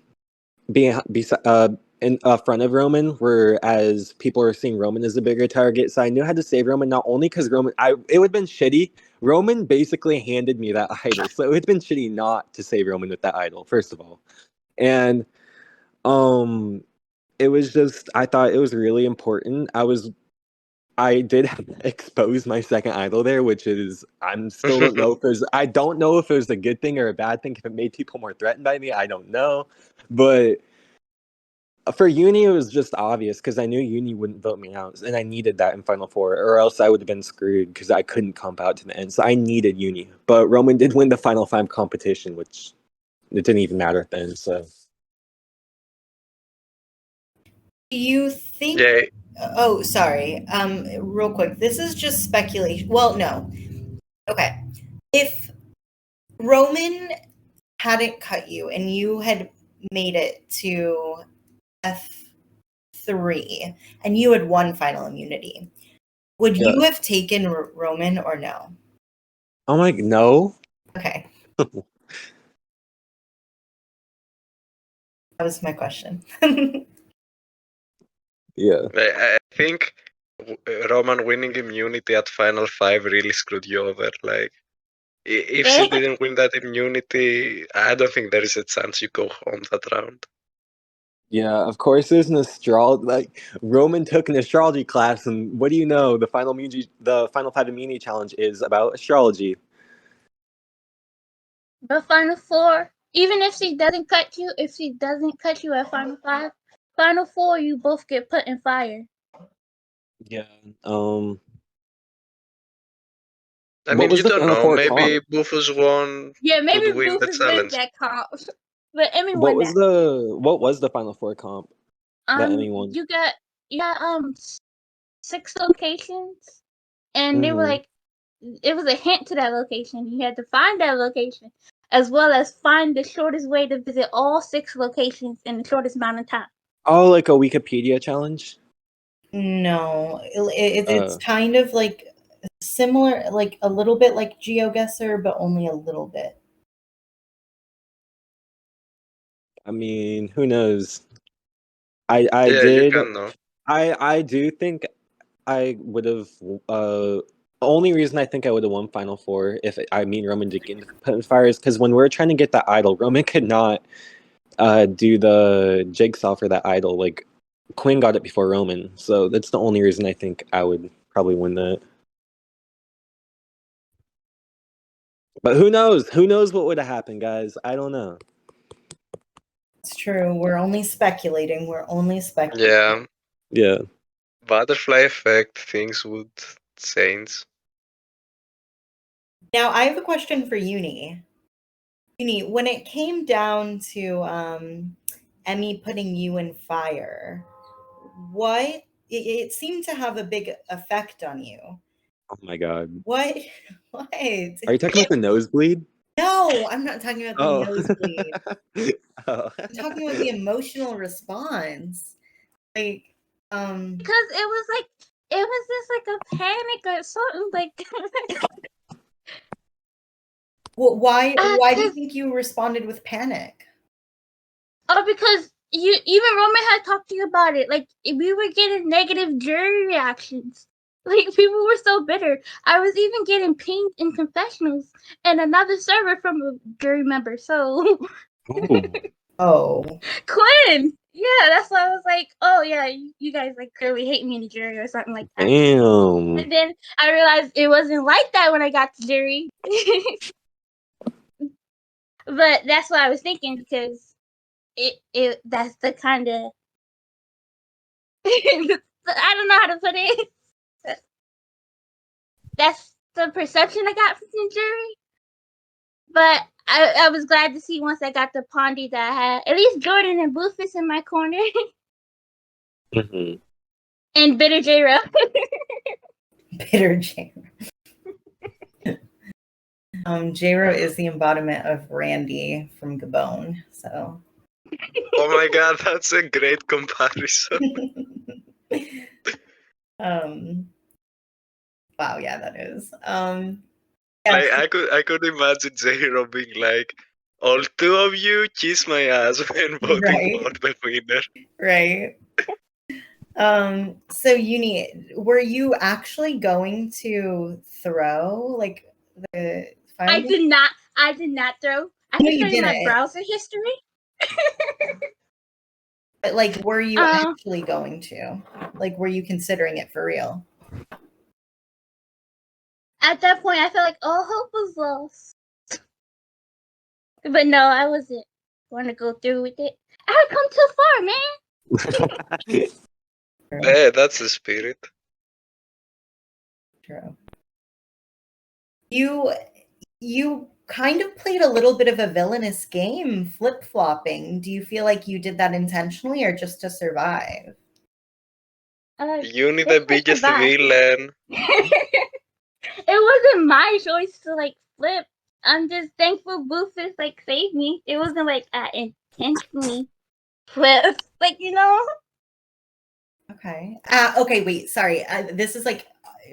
in front of Roman, whereas people were seeing Roman as a bigger target. So I knew I had to save Roman, not only because it would have been shitty. Roman basically handed me that idol, so it would have been shitty not to save Roman with that idol, first of all. And it was just, I thought it was really important. I did expose my second idol there, which is, I don't know if it was a good thing or a bad thing. If it made people more threatened by me, I don't know. But for Uni, it was just obvious because I knew Uni wouldn't vote me out, and I needed that in Final Four, or else I would have been screwed because I couldn't comp out to the end. So I needed Uni. But Roman did win the Final 5 competition, which it didn't even matter then. So Do you think? Yeah, Oh, sorry. Real quick. This is just speculation. Well, no. Okay. If Roman hadn't cut you and you had made it to F3 and you had won final immunity, would you have taken Roman or no? I'm like, no. Okay. That was my question. Yeah. I think Roman winning immunity at Final 5 really screwed you over. Like, if she didn't win that immunity, I don't think there is a chance you go home that round. Yeah, of course. There's an astrology. Like Roman took an astrology class, and what do you know? The Final 5 immunity challenge is about astrology. But Final Four, even if she doesn't cut you at Final 5, Final Four, you both get put in fire. Yeah. I What mean, was you the don't Final know. Four Maybe comp? Bufus won Yeah, maybe could win the Bufus wins challenge. that comp. But Emmy What won was that. what was the Final Four comp that Emmy won? You got 6 locations, and they were Mhm. like, it was a hint to that location. You had to find that location, as well as find the shortest way to visit all 6 locations in the shortest amount of time. Oh, like a Wikipedia challenge? No, it's kind of like similar, like a little bit like GeoGuessr, but only a little bit. I mean, who knows? I Yeah, did. you can know. I do think I would have. Only reason I think I would have won Final Four if Roman did get put in fire is because when we were trying to get that idol, Roman could not do the jigsaw for that idol. Like Quinn got it before Roman, so that's the only reason I think I would probably win that. But who knows? Who knows what would have happened, guys? I don't know. It's true. We're only speculating. Yeah. Yeah. Butterfly effect, things would change. Now, I have a question for Uni. Uni, when it came down to Emmy putting you in fire, it seemed to have a big effect on you. Oh my god. What? Are you talking about the nosebleed? No, I'm not talking about the Oh. nosebleed. Oh. I'm talking about the emotional response. Like, Because it was just like a panic or something. Like, well, why do you think you responded with panic? because even Roman had talked to you about it. Like, we were getting negative jury reactions. Like, people were so bitter. I was even getting pinged in confessionals and another server from a jury member. So, Oh. Quinn! Yeah, that's why I was like, oh yeah, you guys like clearly hate me in the jury or something like that. Damn. And then I realized it wasn't like that when I got to jury. But that's what I was thinking because that's the kind of I don't know how to put it. That's the perception I got from the jury. But I was glad to see once I got the Pondy that I had at least Jordan and Bufus in my corner. Mm-hmm. And Bitter J-Ro. Bitter J-Ro. J-Ro is the embodiment of Randy from Gabon. So. Oh my god, that's a great comparison. Wow, yeah, that is. Like, I could imagine J-Ro being like, all two of you kiss my ass when voting Right. for the winner. Right. So Uni, were you actually going to throw like the I final? did not throw. I No, can you show you my didn't. browser history. But like, were you Um, actually going to? Like, were you considering it for real? At that point, I felt like all hope was lost. But no, I wasn't going to go through with it. I had come too far, man. True. Yeah, that's the spirit. True. You kind of played a little bit of a villainous game, flip-flopping. Do you feel like you did that intentionally or just to survive? Uni This the was biggest survive. villain. It wasn't my choice to like flip. I'm just thankful Boofus like saved me. It wasn't like I intentionally flip. Like, you know? Okay. Okay, wait, sorry. This is like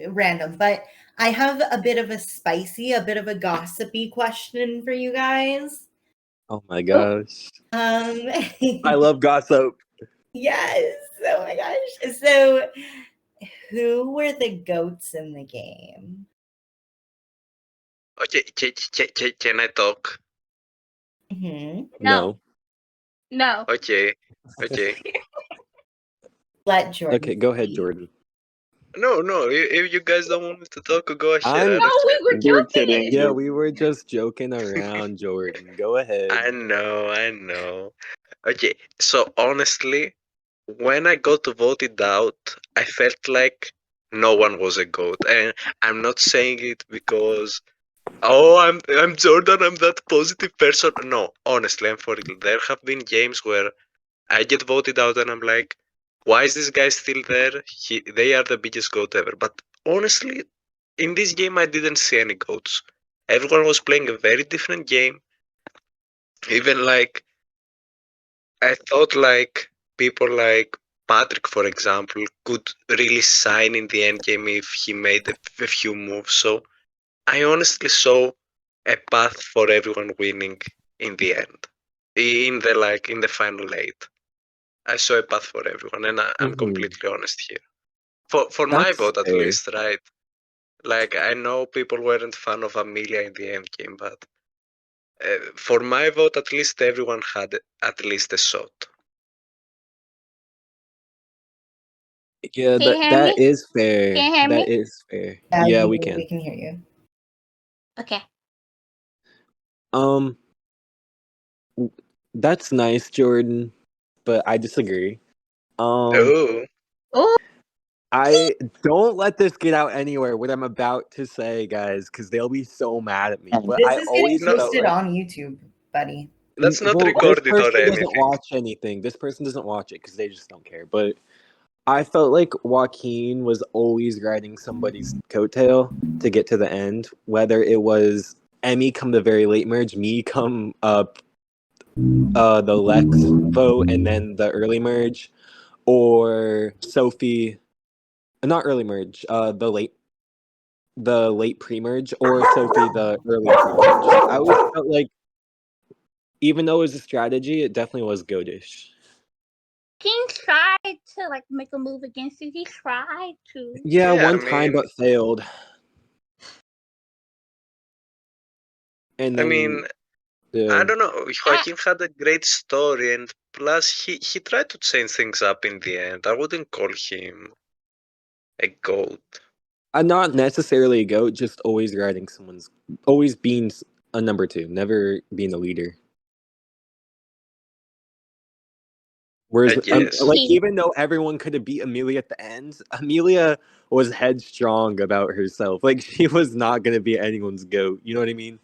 random, but I have a bit of a spicy, a bit of a gossipy question for you guys. Oh my gosh. I love gossip. Yes. Oh my gosh. So, who were the goats in the game? Okay, can I talk? Hmm. No. No. Okay. Let Jordan. Okay, go ahead, speak. Jordan. No. If you guys don't want me to talk, go ahead. I'm- I No, don't we care. were We're joking. kidding. Yeah, we were just joking around, Jordan. Go ahead. I know. Okay, so honestly, when I got voted out, I felt like no one was a goat, and I'm not saying it because I'm Jordan, I'm that positive person. No, honestly, I'm for real. There have been games where I get voted out, and I'm like, why is this guy still there? They are the biggest goat ever. But honestly, in this game, I didn't see any goats. Everyone was playing a very different game. Even like I thought like people like Patrick, for example, could really shine in the end game if he made a few moves. So I honestly saw a path for everyone winning in the end. In the final eight. I saw a path for everyone, and I'm Mhm. completely honest here. For my That's vote at fair. least, right? Like I know people weren't fan of Amelia in the end game, but for my vote, at least everyone had at least a shot. Yeah, Can you hear that me? is fair. Can you hear That me? is fair. Yeah, we can. We can hear you. Okay. Um, that's nice, Jordan, but I disagree. Oh, Oh, I don't let this get out anywhere. What I'm about to say, guys, because they'll be so mad at me. But This I is getting always felt posted like, on YouTube, buddy. that's not well, this recorded or person doesn't anything. watch anything. This person doesn't watch it because they just don't care. But I felt like Joaquin was always riding somebody's coattail to get to the end, whether it was Emmy come the very late merge, me come the Lex vote and then the early merge, or Sophie, not early merge, the late pre-merge, or Sophie the early pre-merge. I always felt like, even though it was a strategy, it definitely was goatish. King tried to like make a move against you. He tried to. Yeah, Yeah, one I time, mean- but failed. And I then, mean, yeah. I don't know. Joaquin had a great story, and plus he tried to change things up in the end. I wouldn't call him a goat. I'm not necessarily a goat, just always riding always being a number two, never being a leader. Whereas, I guess. like, even though everyone could have beat Amelia at the end, Amelia was headstrong about herself. Like, she was not going to be anyone's goat. You know what I mean?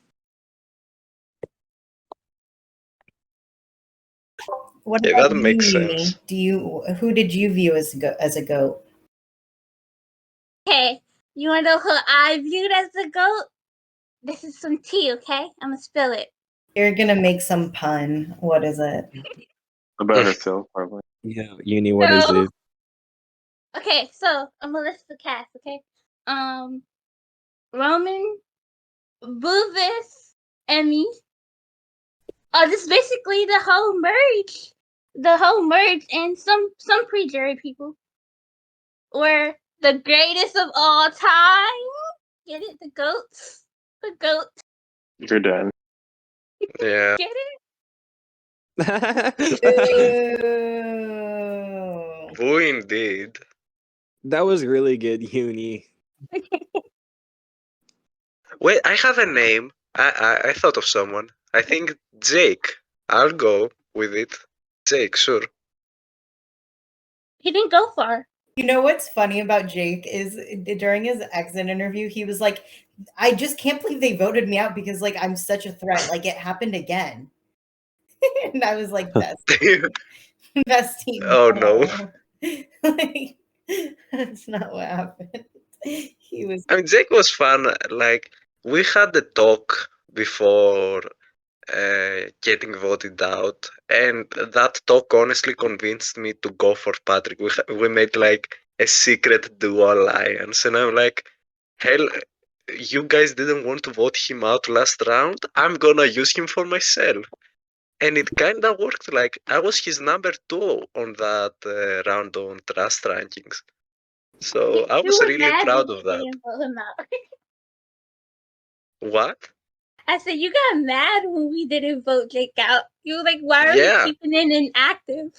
What Yeah, about that you, makes Uni? sense. Who did you view as a goat? Okay, you wanna know who I viewed as the goat? This is some tea, okay? I'm gonna spill it. You're gonna make some pun. What is it? About herself, probably. Yeah, Uni, what is No. it? Okay, so I'm gonna list the cast, okay? Roman, Boofus, Emmy, This is basically the whole merge. The whole merge and some pre-jury people were the greatest of all time. Get it? The goats. The goats. You're done. Yeah. Get it? Ooh. Boo indeed. That was really good, Uni. Wait, I have a name. I thought of someone. I think Jake. I'll go with it. Jake, sure. He didn't go far. You know what's funny about Jake is during his exit interview, he was like, I just can't believe they voted me out because like I'm such a threat. Like it happened again. And I was like, best team. Oh, no. Like, that's not what happened. He was I mean, Jake was fun. Like, we had the talk before getting voted out, and that talk honestly convinced me to go for Patrick. We made like a secret duo alliance, and I'm like, hell, you guys didn't want to vote him out last round. I'm gonna use him for myself. And it kinda worked. Like, I was his number 2 on that round on Trust Rankings. So I You was were really mad proud when of we that. didn't vote him out. What? I said you got mad when we didn't vote Jake out. You were like, why are Yeah. we keeping it inactive?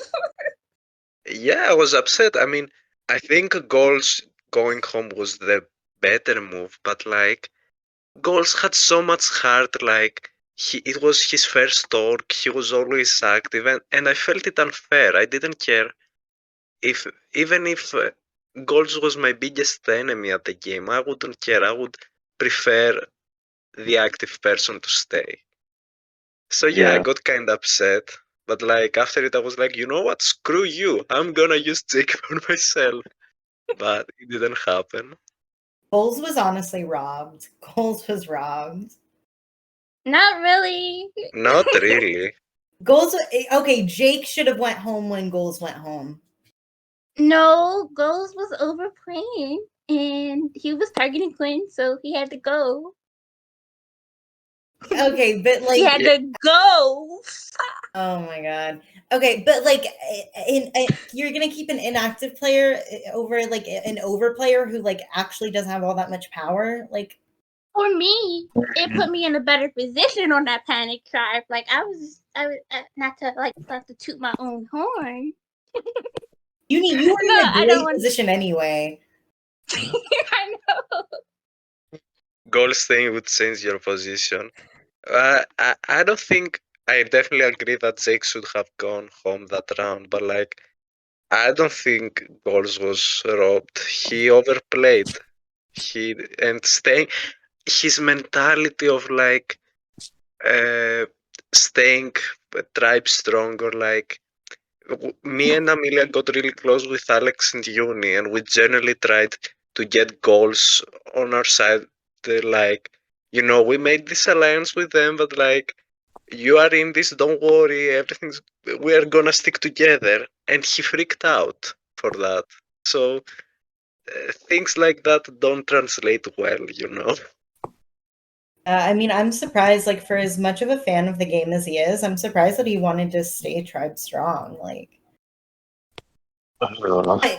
Yeah, I was upset. I mean, I think Goals going home was the better move, but like, Goals had so much heart. Like, it was his first talk. He was always active, and I felt it unfair. I didn't care even if Goals was my biggest enemy at the game. I wouldn't care. I would prefer the active person to stay. So yeah, I Yeah. got kind of upset. But like after it, I was like, you know what? Screw you. I'm gonna use Jake for myself. But it didn't happen. Goals was honestly robbed. Goals was robbed. Not really. Not really. Goals okay, Jake should have went home when Goals went home. No, Goals was overplaying, and he was targeting Quinn, so he had to go. Okay, but like He had to go. oh my god. Okay, but like you're gonna keep an inactive player over like an overplayer who like actually doesn't have all that much power. Like For me, it put me in a better position on that panic tribe. Like I was not to toot my own horn. you were No, in I a don't great want- position anyway. I know. Goal staying would change your position. I don't think. I definitely agree that Jake should have gone home that round, but like, I don't think Goals was robbed. He overplayed. And staying. His mentality of like staying tribe stronger, like me and Amelia got really close with Alex and Uni, and we generally tried to get Goals on our side. Like, we made this alliance with them, but like, you are in this, don't worry, we are gonna stick together. And he freaked out for that. So things like that don't translate well. I mean, I'm surprised, like, for as much of a fan of the game as he is, I'm surprised that he wanted to stay tribe strong. Like,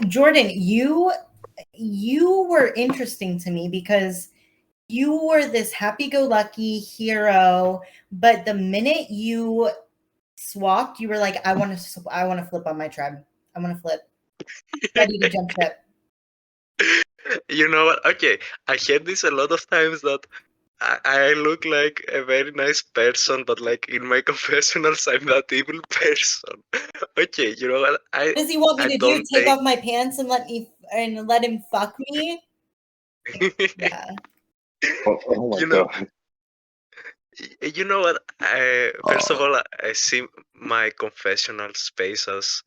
Jordan, you were interesting to me because you were this happy-go-lucky hero, but the minute you swapped, you were like, I want to flip on my tribe. I want to flip. Ready to jump ship. You know what? Okay, I heard this a lot of times that I look like a very nice person, but like in my confessionals, I'm that evil person. Okay, you know what? What does he want me I to do? don't Take take- off my pants and let him fuck me? Yeah. Oh my You know- god. You know what? First of all, I see my confessional space as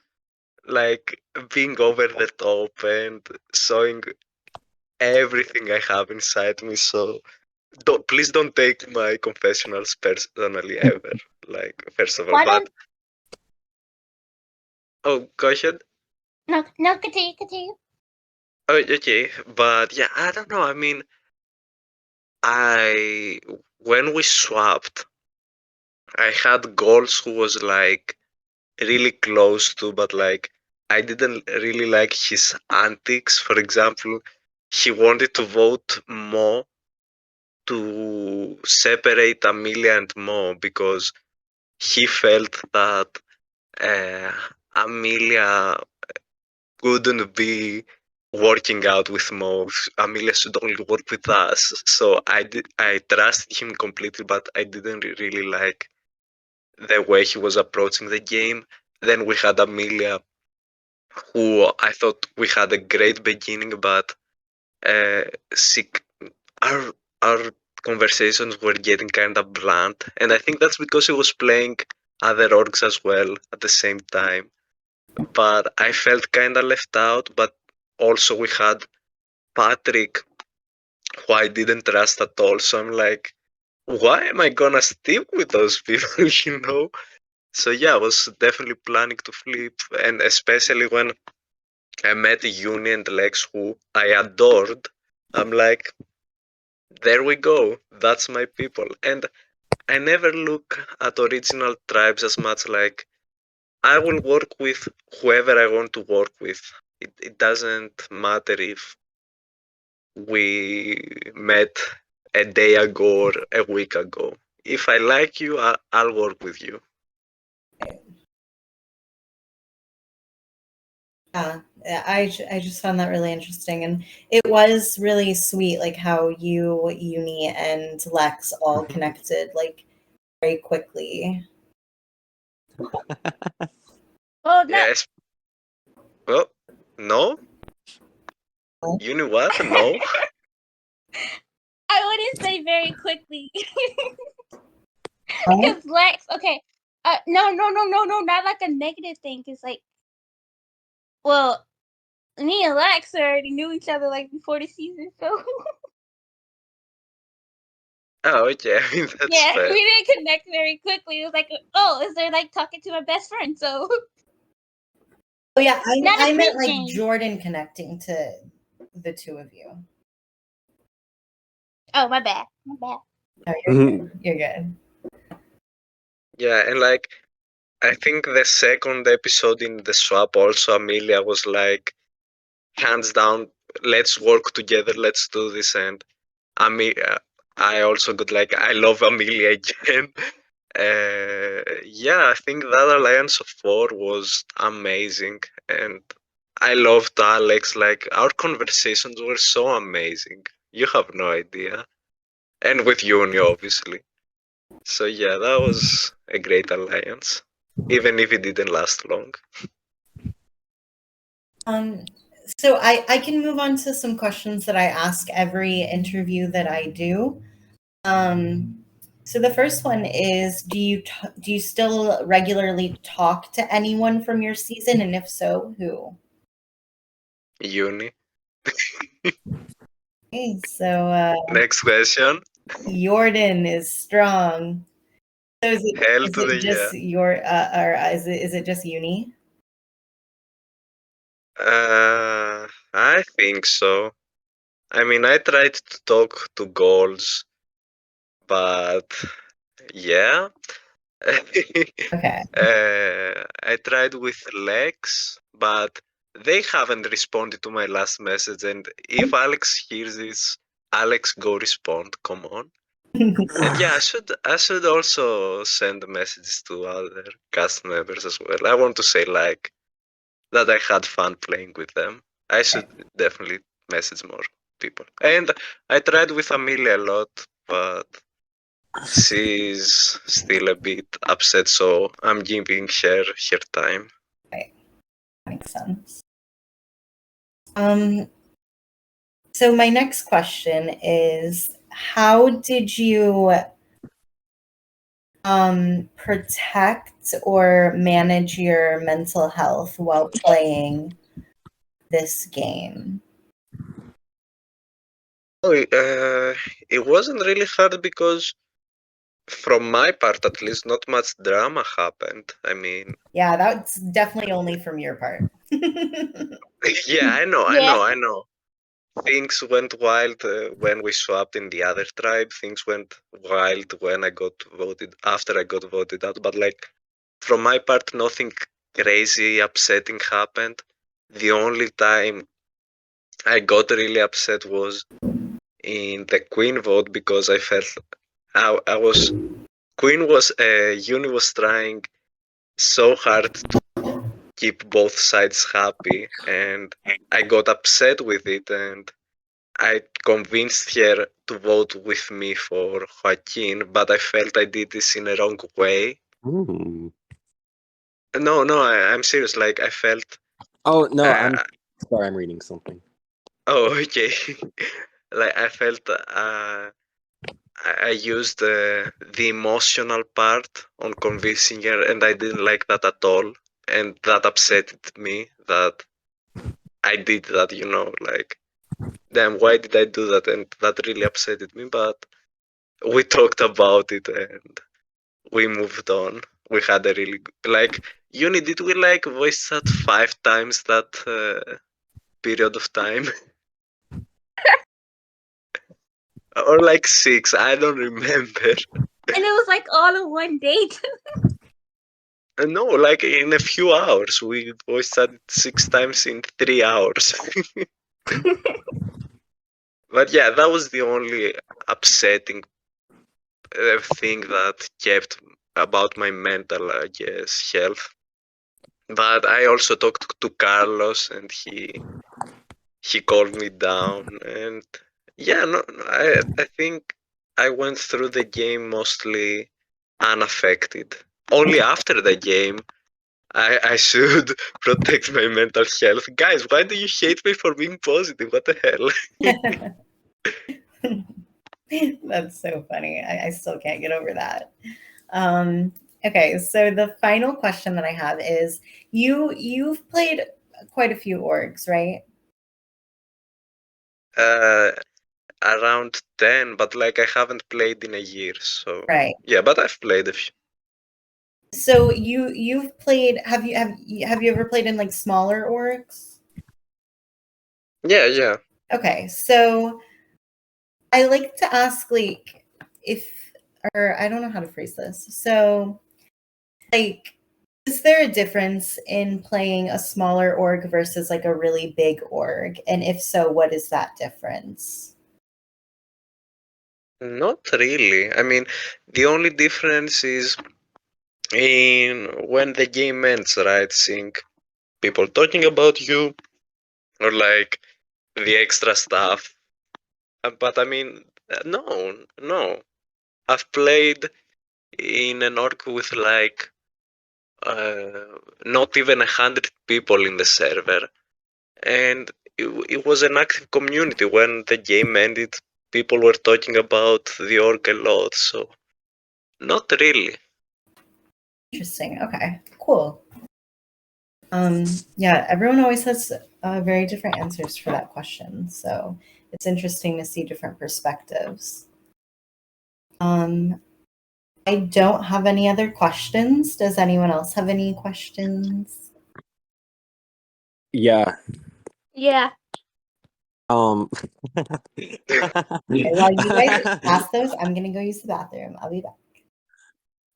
like being over the top and showing everything I have inside me. So please don't take my confessionals personally ever. Like, first of all, Why but go ahead. No, continue. Oh, okay, but yeah, I don't know. I mean, when we swapped, I had goals who was like really close to, but like I didn't really like his antics. For example, he wanted to vote Mo to separate Amelia and Mo because he felt that uh, Amelia couldn't be working out with Mo. Amelia should only work with us. So I trusted him completely, but I didn't really like the way he was approaching the game. Then we had Amelia, who I thought we had a great beginning, but uh, she, our our conversations were getting kind of blunt, and I think that's because he was playing other orgs as well at the same time. But I felt kind of left out. But also we had Patrick, who I didn't trust at all. So I'm like, why am I gonna stick with those people? You know? So yeah, I was definitely planning to flip, and especially when I met Uni and Lex, who I adored. I'm like, there we go. That's my people. And I never look at original tribes as much like I will work with whoever I want to work with. It doesn't matter if we met a day ago or a week ago. If I like you, I'll work with you. Yeah, I just found that really interesting, and it was really sweet, like how you, Uni, and Lex all connected like very quickly. Well, not Yes. Well, no. You know what? No. I wouldn't say very quickly. Huh? Because Lex, okay. No, not like a negative thing. It's like, well, me and Lex already knew each other like before the season, so Oh, okay. I mean, that's yeah, fair. we didn't connect very quickly. It was like, oh, is there like talking to my best friend? So Oh yeah, not a I meant quick like game. Jordan connecting to the two of you. Oh, my bad. My bad. No, you're good. You're good. Yeah, and like I think the second episode in the swap also Amelia was like, hands down, let's work together, let's do this. And I also got like, I love Amelia again. Yeah, I think that alliance of four was amazing, and I loved Alex. Like our conversations were so amazing. You have no idea, and with Uni obviously. So yeah, that was a great alliance, even if it didn't last long. So I can move on to some questions that I ask every interview that I do. So the first one is, do you still regularly talk to anyone from your season, and if so, who? Uni. Okay, so Next question. Jordan is strong. So Hell is to the it just your or is it just Uni? I think so. I mean, I tried to talk to goals, but yeah. Okay. I tried with Lex, but they haven't responded to my last message. And if Alex hears this, Alex, go respond. Come on. And yeah, I should also send messages to other cast members as well. I want to say like that I had fun playing with them. I should definitely message more people. And I tried with Amelia a lot, but she's still a bit upset, so I'm giving her time. Makes sense. So my next question is, how did you protect or manage your mental health while playing this game? Oh, it wasn't really hard because, from my part at least, not much drama happened. I mean, Yeah, that's definitely only from your part. yeah, I know. things went wild when we swapped in the other tribe. Things went wild when I got voted after I got voted out. But like from my part, nothing crazy upsetting happened. The only time I got really upset was in the Queen vote because I felt I was Uni was trying so hard to keep both sides happy, and I got upset with it, and I convinced her to vote with me for Joaquin, but I felt I did this in a wrong way. Ooh. No, I'm serious. Like I felt. Oh no, I'm Uh, sorry. I'm reading something. oh, okay. Like I felt I used the emotional part on convincing her, and I didn't like that at all, and that upset me that I did that. Like, damn, why did I do that? And that really upset me. But we talked about it and we moved on. We had a really like Uni. Did we like voice chat 5 times that period of time? Or like 6? I don't remember. And it was like all in one date. No, like in a few hours. We voice chatted 6 times in 3 hours. But yeah, that was the only upsetting thing that kept about my mental, I guess, health. But I also talked to Carlos, and he calmed me down. And yeah, no, I think I went through the game mostly unaffected. Only after the game, I should protect my mental health. Guys, why do you hate me for being positive? What the hell? That's so funny. I still can't get over that. Okay, so the final question that I have is you've played quite a few orgs, right? Around 10, but like I haven't played in a year, so Right. yeah, but I've played a few. So you've played have you ever played in like smaller orgs? Yeah. Okay, so I like to ask like or I don't know how to phrase this. So like is there a difference in playing a smaller org versus like a really big org? And if so, what is that difference? Not really. I mean, the only difference is in when the game ends, right? Seeing people talking about you or like the extra stuff. But I mean, no. I've played in an org with like not even 100 people in the server, and it was an active community. When the game ended, people were talking about the org a lot, so not really. Interesting. Okay, cool. Yeah, everyone always has very different answers for that question. So it's interesting to see different perspectives. I don't have any other questions. Does anyone else have any questions? Yeah. Yeah. Okay, while you guys ask those, I'm gonna go use the bathroom. I'll be back.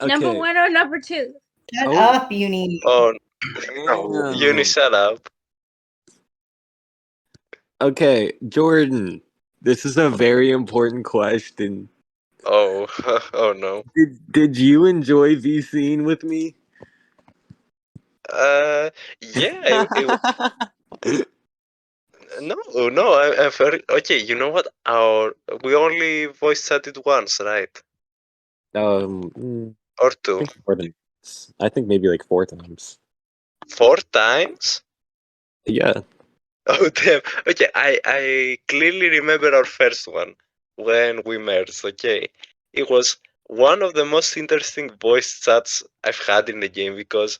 Number Okay. 1 or number 2? Shut Oh. up, Uni. Oh, Damn. Uni, shut up. Okay, Jordan. This is a very important question. Oh, oh no. Did you enjoy VCing with me? Yeah. No. I'm very okay. You know what? We only voice chatted once, right? Mm, Or I 2? think more than. I think maybe like 4 times. 4 times? Yeah. Oh damn. Okay, I clearly remember our first one when we merged. Okay, it was one of the most interesting voice chats I've had in the game because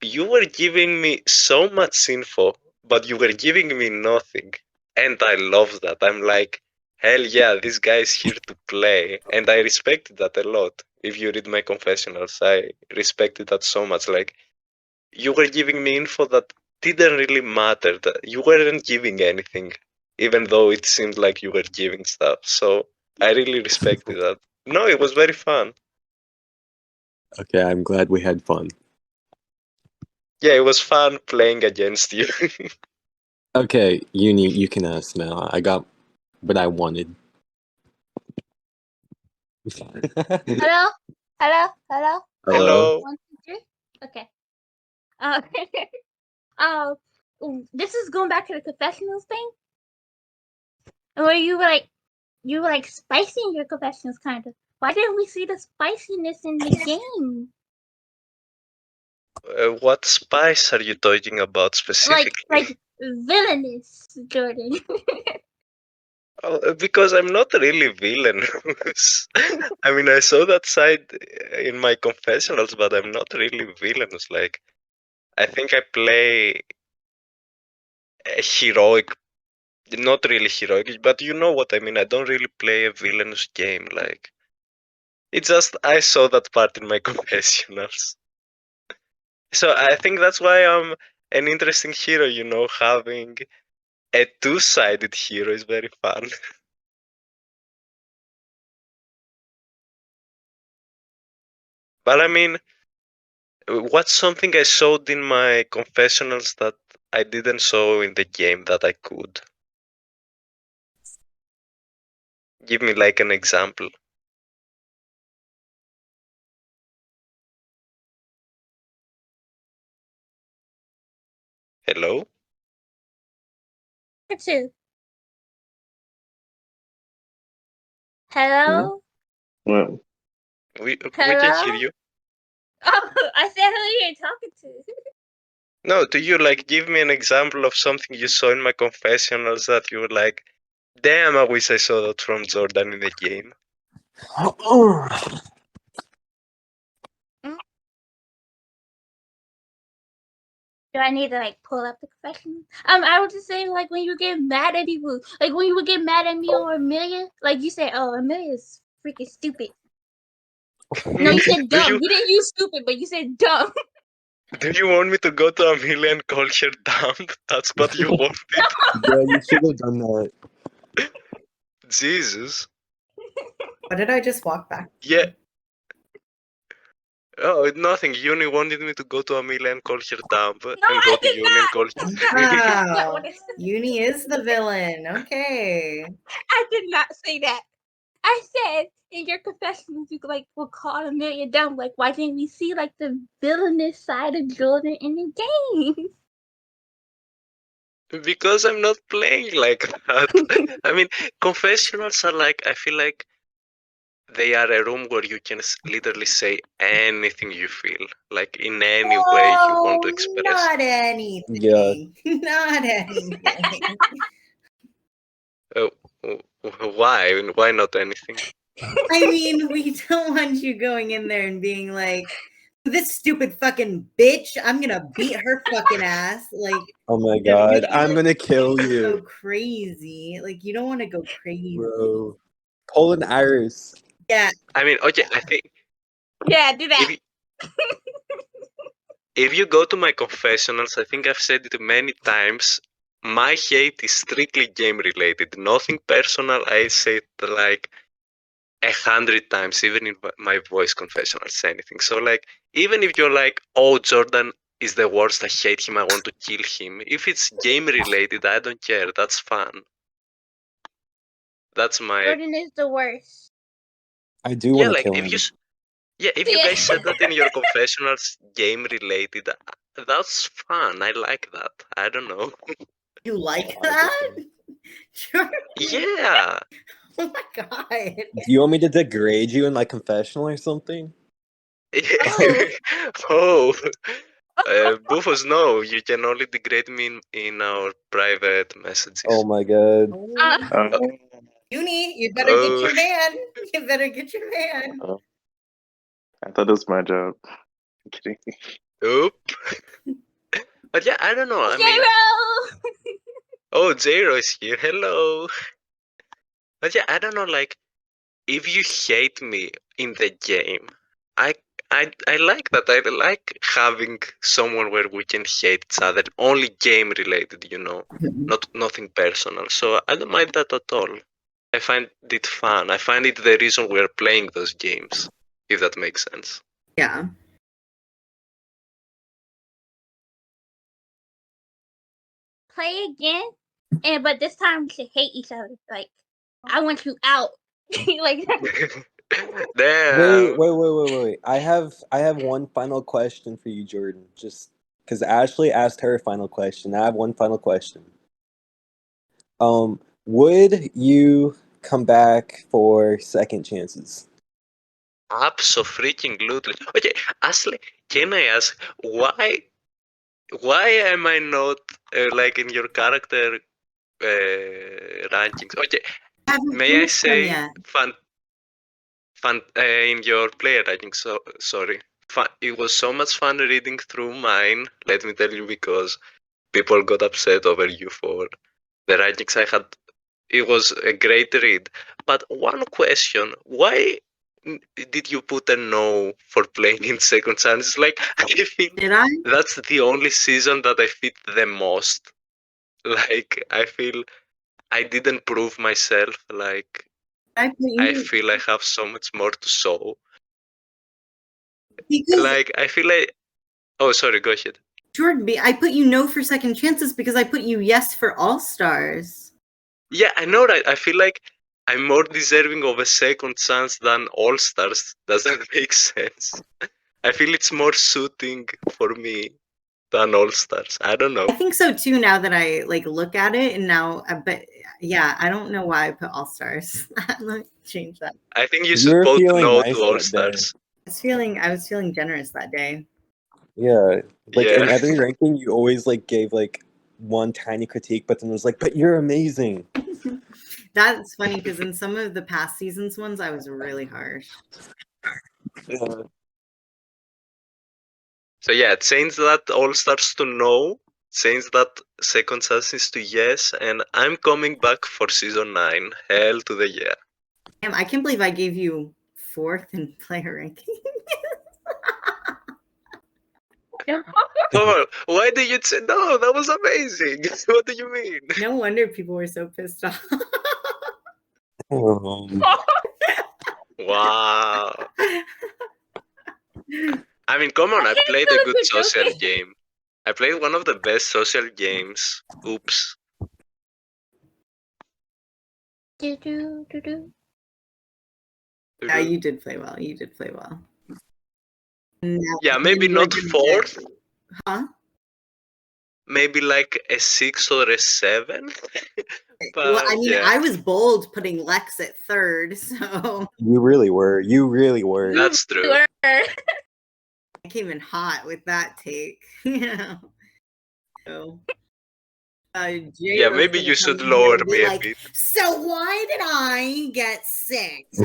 you were giving me so much info, but you were giving me nothing, and I love that. I'm like, hell yeah, this guy is here to play, and I respected that a lot. If you read my confessionals, I respected that so much. Like, you were giving me info that didn't really matter. That you weren't giving anything. even though it seemed like you were giving stuff. So I really respected that. No, it was very fun. Okay, I'm glad we had fun. Yeah, it was fun playing against you. Okay, Uni, you can ask now. I got what I wanted. Hello? Hello? Hello? Hello. 1, 2, 3? Okay. This is going back to the confessionals thing. Where you were like spicing your confessionals kind of. Why didn't we see the spiciness in the game? What spice are you talking about specifically? Like villainous, Jordan. Because I'm not really villainous. I mean, I saw that side in my confessionals, but I'm not really villainous. Like, I think I play a heroic, not really heroic, but you know what I mean. I don't really play a villainous game. Like, it's just I saw that part in my confessionals. So I think that's why I'm an interesting hero. You know, having a two-sided hero is very fun. But I mean, what's something I showed in my confessionals that I didn't show in the game that I could? Give me like an example. Hello? Two. Hello? Well, We can hear Hello? you. Oh, I said who you're talking to. No, do you like give me an example of something you saw in my confessionals that you were like, damn, I wish I saw that from Jordan in the game. Do I need to like pull up the confession? I was just saying like when you get mad at people, like when you would get mad at me or Amelia, like you say, oh, Amelia's freaking stupid. No, you said Do dumb. you You didn't use stupid, but you said dumb. do you want me to go to Amelia and call her dumb? That's what you wanted. Yeah, you should have done that. Jesus. What did I just walk back? Yeah. Oh, nothing. Uni wanted me to go to Amelia and call her dumb, No, and go I to did Uni and not. call That's her. not Wow. what I said. Uni is the villain. Okay. I did not say that. I said in your confessions you like will call Amelia dumb. Like, why didn't we see like the villainous side of Jordan in the game? Because I'm not playing like that. I mean, confessionals are like, I feel like they are a room where you can literally say anything you feel, like in any way you want to express. Not anything. Yeah. Not anything. Why? Why not anything? I mean, we don't want you going in there and being like, this stupid fucking bitch, I'm gonna beat her fucking ass. Like, Oh my Yeah, god, maybe, I'm like, gonna kill go you, crazy. Like, you don't want to go crazy. bro. Poland Iris. Yeah. I mean, okay, I think Yeah, do that. if you go to my confessionals, I think I've said it many times. My hate is strictly game related, nothing personal. I say it like 100 times, even in my voice confessionals, anything. So, like, even if you're like, oh, Jordan is the worst, I hate him, I want to kill him. If it's game related, I don't care. That's fun. That's my. Jordan is the worst. I do Yeah, want to like, kill if him. you. Yeah, if you guys said that in your confessionals, game related, that's fun. I like that. I don't know. You like I that? Sure. Yeah. Oh my god. Do you want me to degrade you in my confessional or something? Oh. Bufos, no, you can only degrade me in our private messages. Oh my god. Uni, you better get your man. You better get your man. I thought it was my job. I'm kidding. Oop. But yeah, I don't know. I mean, Zero. oh, Zero is here. Hello. But yeah, I don't know. Like, if you hate me in the game, I like that. I like having someone where we can hate each other. Only game related, not nothing personal. So I don't mind that at all. I find it fun. I find it the reason we're playing those games, if that makes sense. Yeah. Play again, but this time we should hate each other. Like, I want you out. Like that. Damn. Wait. I have one final question for you, Jordan. Just because Ashley asked her final question. I have one final question. Would you come back for second chances? Abso-freaking-lutely. Okay, Ashley, can I ask why am I not like in your character rankings? Okay, Haven't may I finished them say yet. in your player rankings? So sorry, it was so much fun reading through mine. Let me tell you, because people got upset over you for the rankings I had. It was a great read. But one question: why did you put a no for playing in second chances? Like, I think Did I? that's the only season that I fit the most. Like, I feel I didn't prove myself. Like, I put I you feel I have so much more to show. because Like, I feel like. Oh, sorry, go ahead. Jordan, I put you no for second chances because I put you yes for all stars. Yeah, I know, right? I feel like I'm more deserving of a second chance than All Stars. Does that make sense? I feel it's more suiting for me than All Stars. I don't I know. think so too. Now that I like look at it, and now, but yeah, I don't know why I put all stars. Let me change that. I think you You should were vote feeling no nice to All that day. Stars. I was feeling generous that day. Yeah, like in Yeah. every ranking, you always like gave like one tiny critique, but then it was like, "But you're amazing." That's funny because in some of the past seasons ones, I was really harsh. Yeah. So yeah, change that All Stars to no. Change that second chances to yes. And I'm coming back for season 9. Hell to the yeah. Damn, I can't believe I gave you 4th in player ranking. Come on, why did you say no? That was amazing. What do you mean? No wonder people were so pissed off. Wow. I mean, come on, I can't played tell a if good you're social joking. game. I played one of the best social games. Oops. Do. Yeah, you did play well. You did play well. And Yeah, then maybe you were not gonna fourth. Huh? Maybe like a 6 or a 7. Well, I But mean, yeah, I was bold putting Lex at 3rd, so You really were. You really were. that's true. Sure. I came in hot with that take. Yeah. So, Jay Yeah, was maybe gonna you come should in here lower and me be a like, bit. "So why did I get 6?"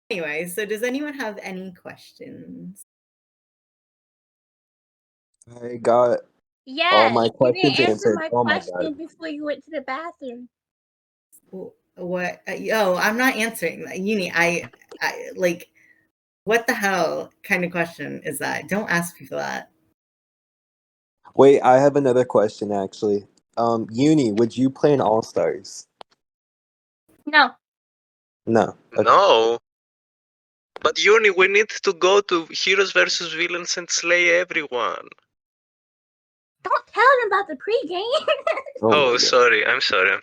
Anyway, so does anyone have any questions? I got Yeah, all my you questions didn't answer answered. my Oh my question god. before you went to the bathroom. What? Yo, I'm not answering that. Uni, I like, what the hell kind of question is that? Don't ask people that. Wait, I have another question actually. Uni, would you play in All Stars? No. No. Okay. No. But Uni, we need to go to Heroes versus Villains and slay everyone. Don't tell them about the pregame. Oh my Oh, god. sorry. I'm sorry.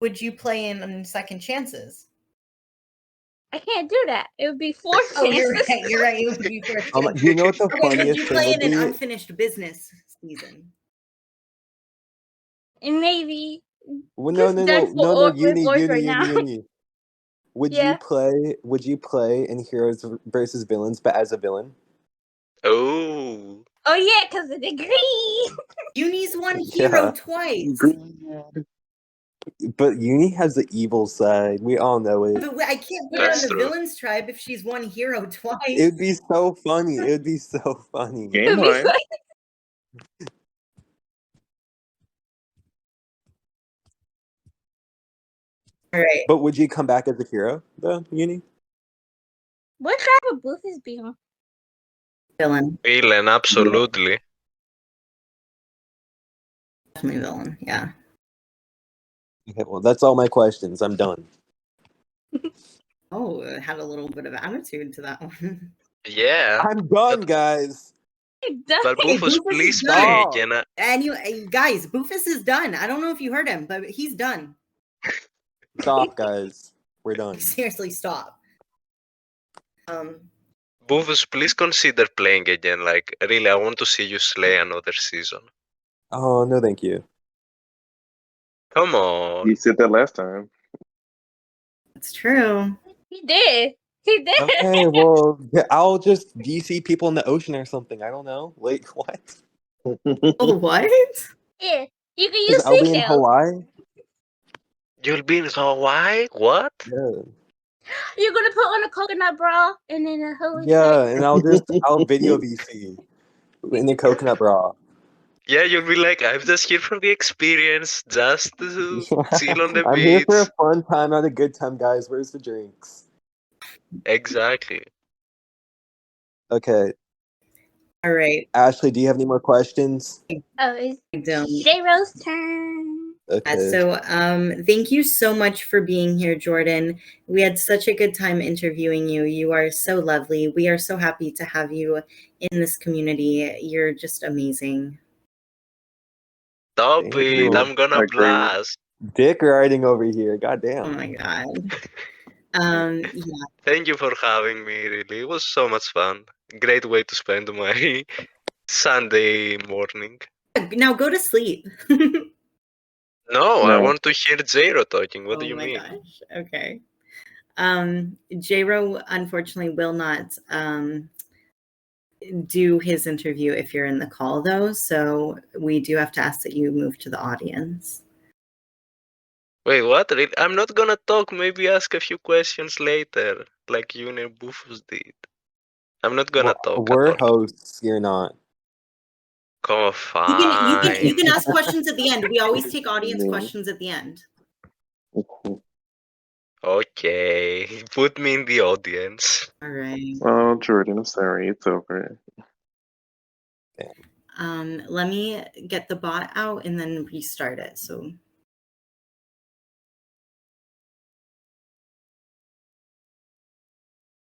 Would you play in second chances? I can't do that. It would be fourth Oh, you're chances. right. You're right. It would be fourth Do chance. you know what the Okay, would funniest you thing play would in an be? unfinished business season? And maybe Well, just done for with Oars right now. Uni. Would Yeah. you play in Heroes versus Villains, but as a villain? Oh. Oh yeah, because of the degree. Uni's one Yeah. hero twice. But Uni has the evil side. We all know it. But I can't put her That's on the true. villains tribe if she's one hero twice. It'd be so funny. It'd be so funny. Game line. All right. But would you come back as a hero, though, Uni? What tribe would Blueface be on? Villain. Villain, absolutely. Definitely villain. Yeah. Okay, well, that's all my questions. I'm done. Oh, it had a little bit of attitude to that one. Yeah. I'm done, guys. But Hey, Bufus, Bufus please is play done. again. And guys, Boofus is done. I don't know if you heard him, but he's done. Stop, guys. We're done. Seriously, stop. Bufus, please consider playing again. Like, really, I want to see you slay another season. Oh, no, thank you. Come on. You said that last time. It's true. He did. He did. Okay, well, I'll just DC people in the ocean or something. I don't know. Like, what? Oh, what? Yeah. You can Because use I'll be in seashells. Hawaii? You'll be in Hawaii? What? Yeah. You're gonna put on a coconut bra and then a holy Yeah, and I'll video VC in the coconut bra. Yeah, you'll be like, I'm just here for the experience, just to chill on the I'm beach. here for a fun time, not a good time, guys. Where's the drinks? Exactly. All Okay, right. Ashley, do you have any more questions? Oh, it's I don't. J-Rose turn. Okay. So, thank you so much for being here, Jordan. We had such a good time interviewing you. You are so lovely. We are so happy to have you in this community. You're just amazing. Stop Thank it. you. I'm gonna Agree. blast. Dick riding over here. Oh Goddamn. my God. Yeah. Thank you for having me, really. It was so much fun. Great way to spend my Sunday morning. Now go to sleep. No, I No. want to hear Zero talking. What do Oh you my mean? gosh. Okay. J-Ro unfortunately will not do his interview if you're in the call though, so we do have to ask that you move to the audience. Wait, what? Really? I'm not gonna talk. Maybe ask a few questions later, like you and Bufus did. I'm not gonna talk We're at all. hosts. You're not. Come on, You fine. can ask questions at the end. We always take audience No. questions at the end. Okay, put me in the audience. All right. Oh, Jordan, I'm sorry. It's over. Let me get the bot out and then restart it. So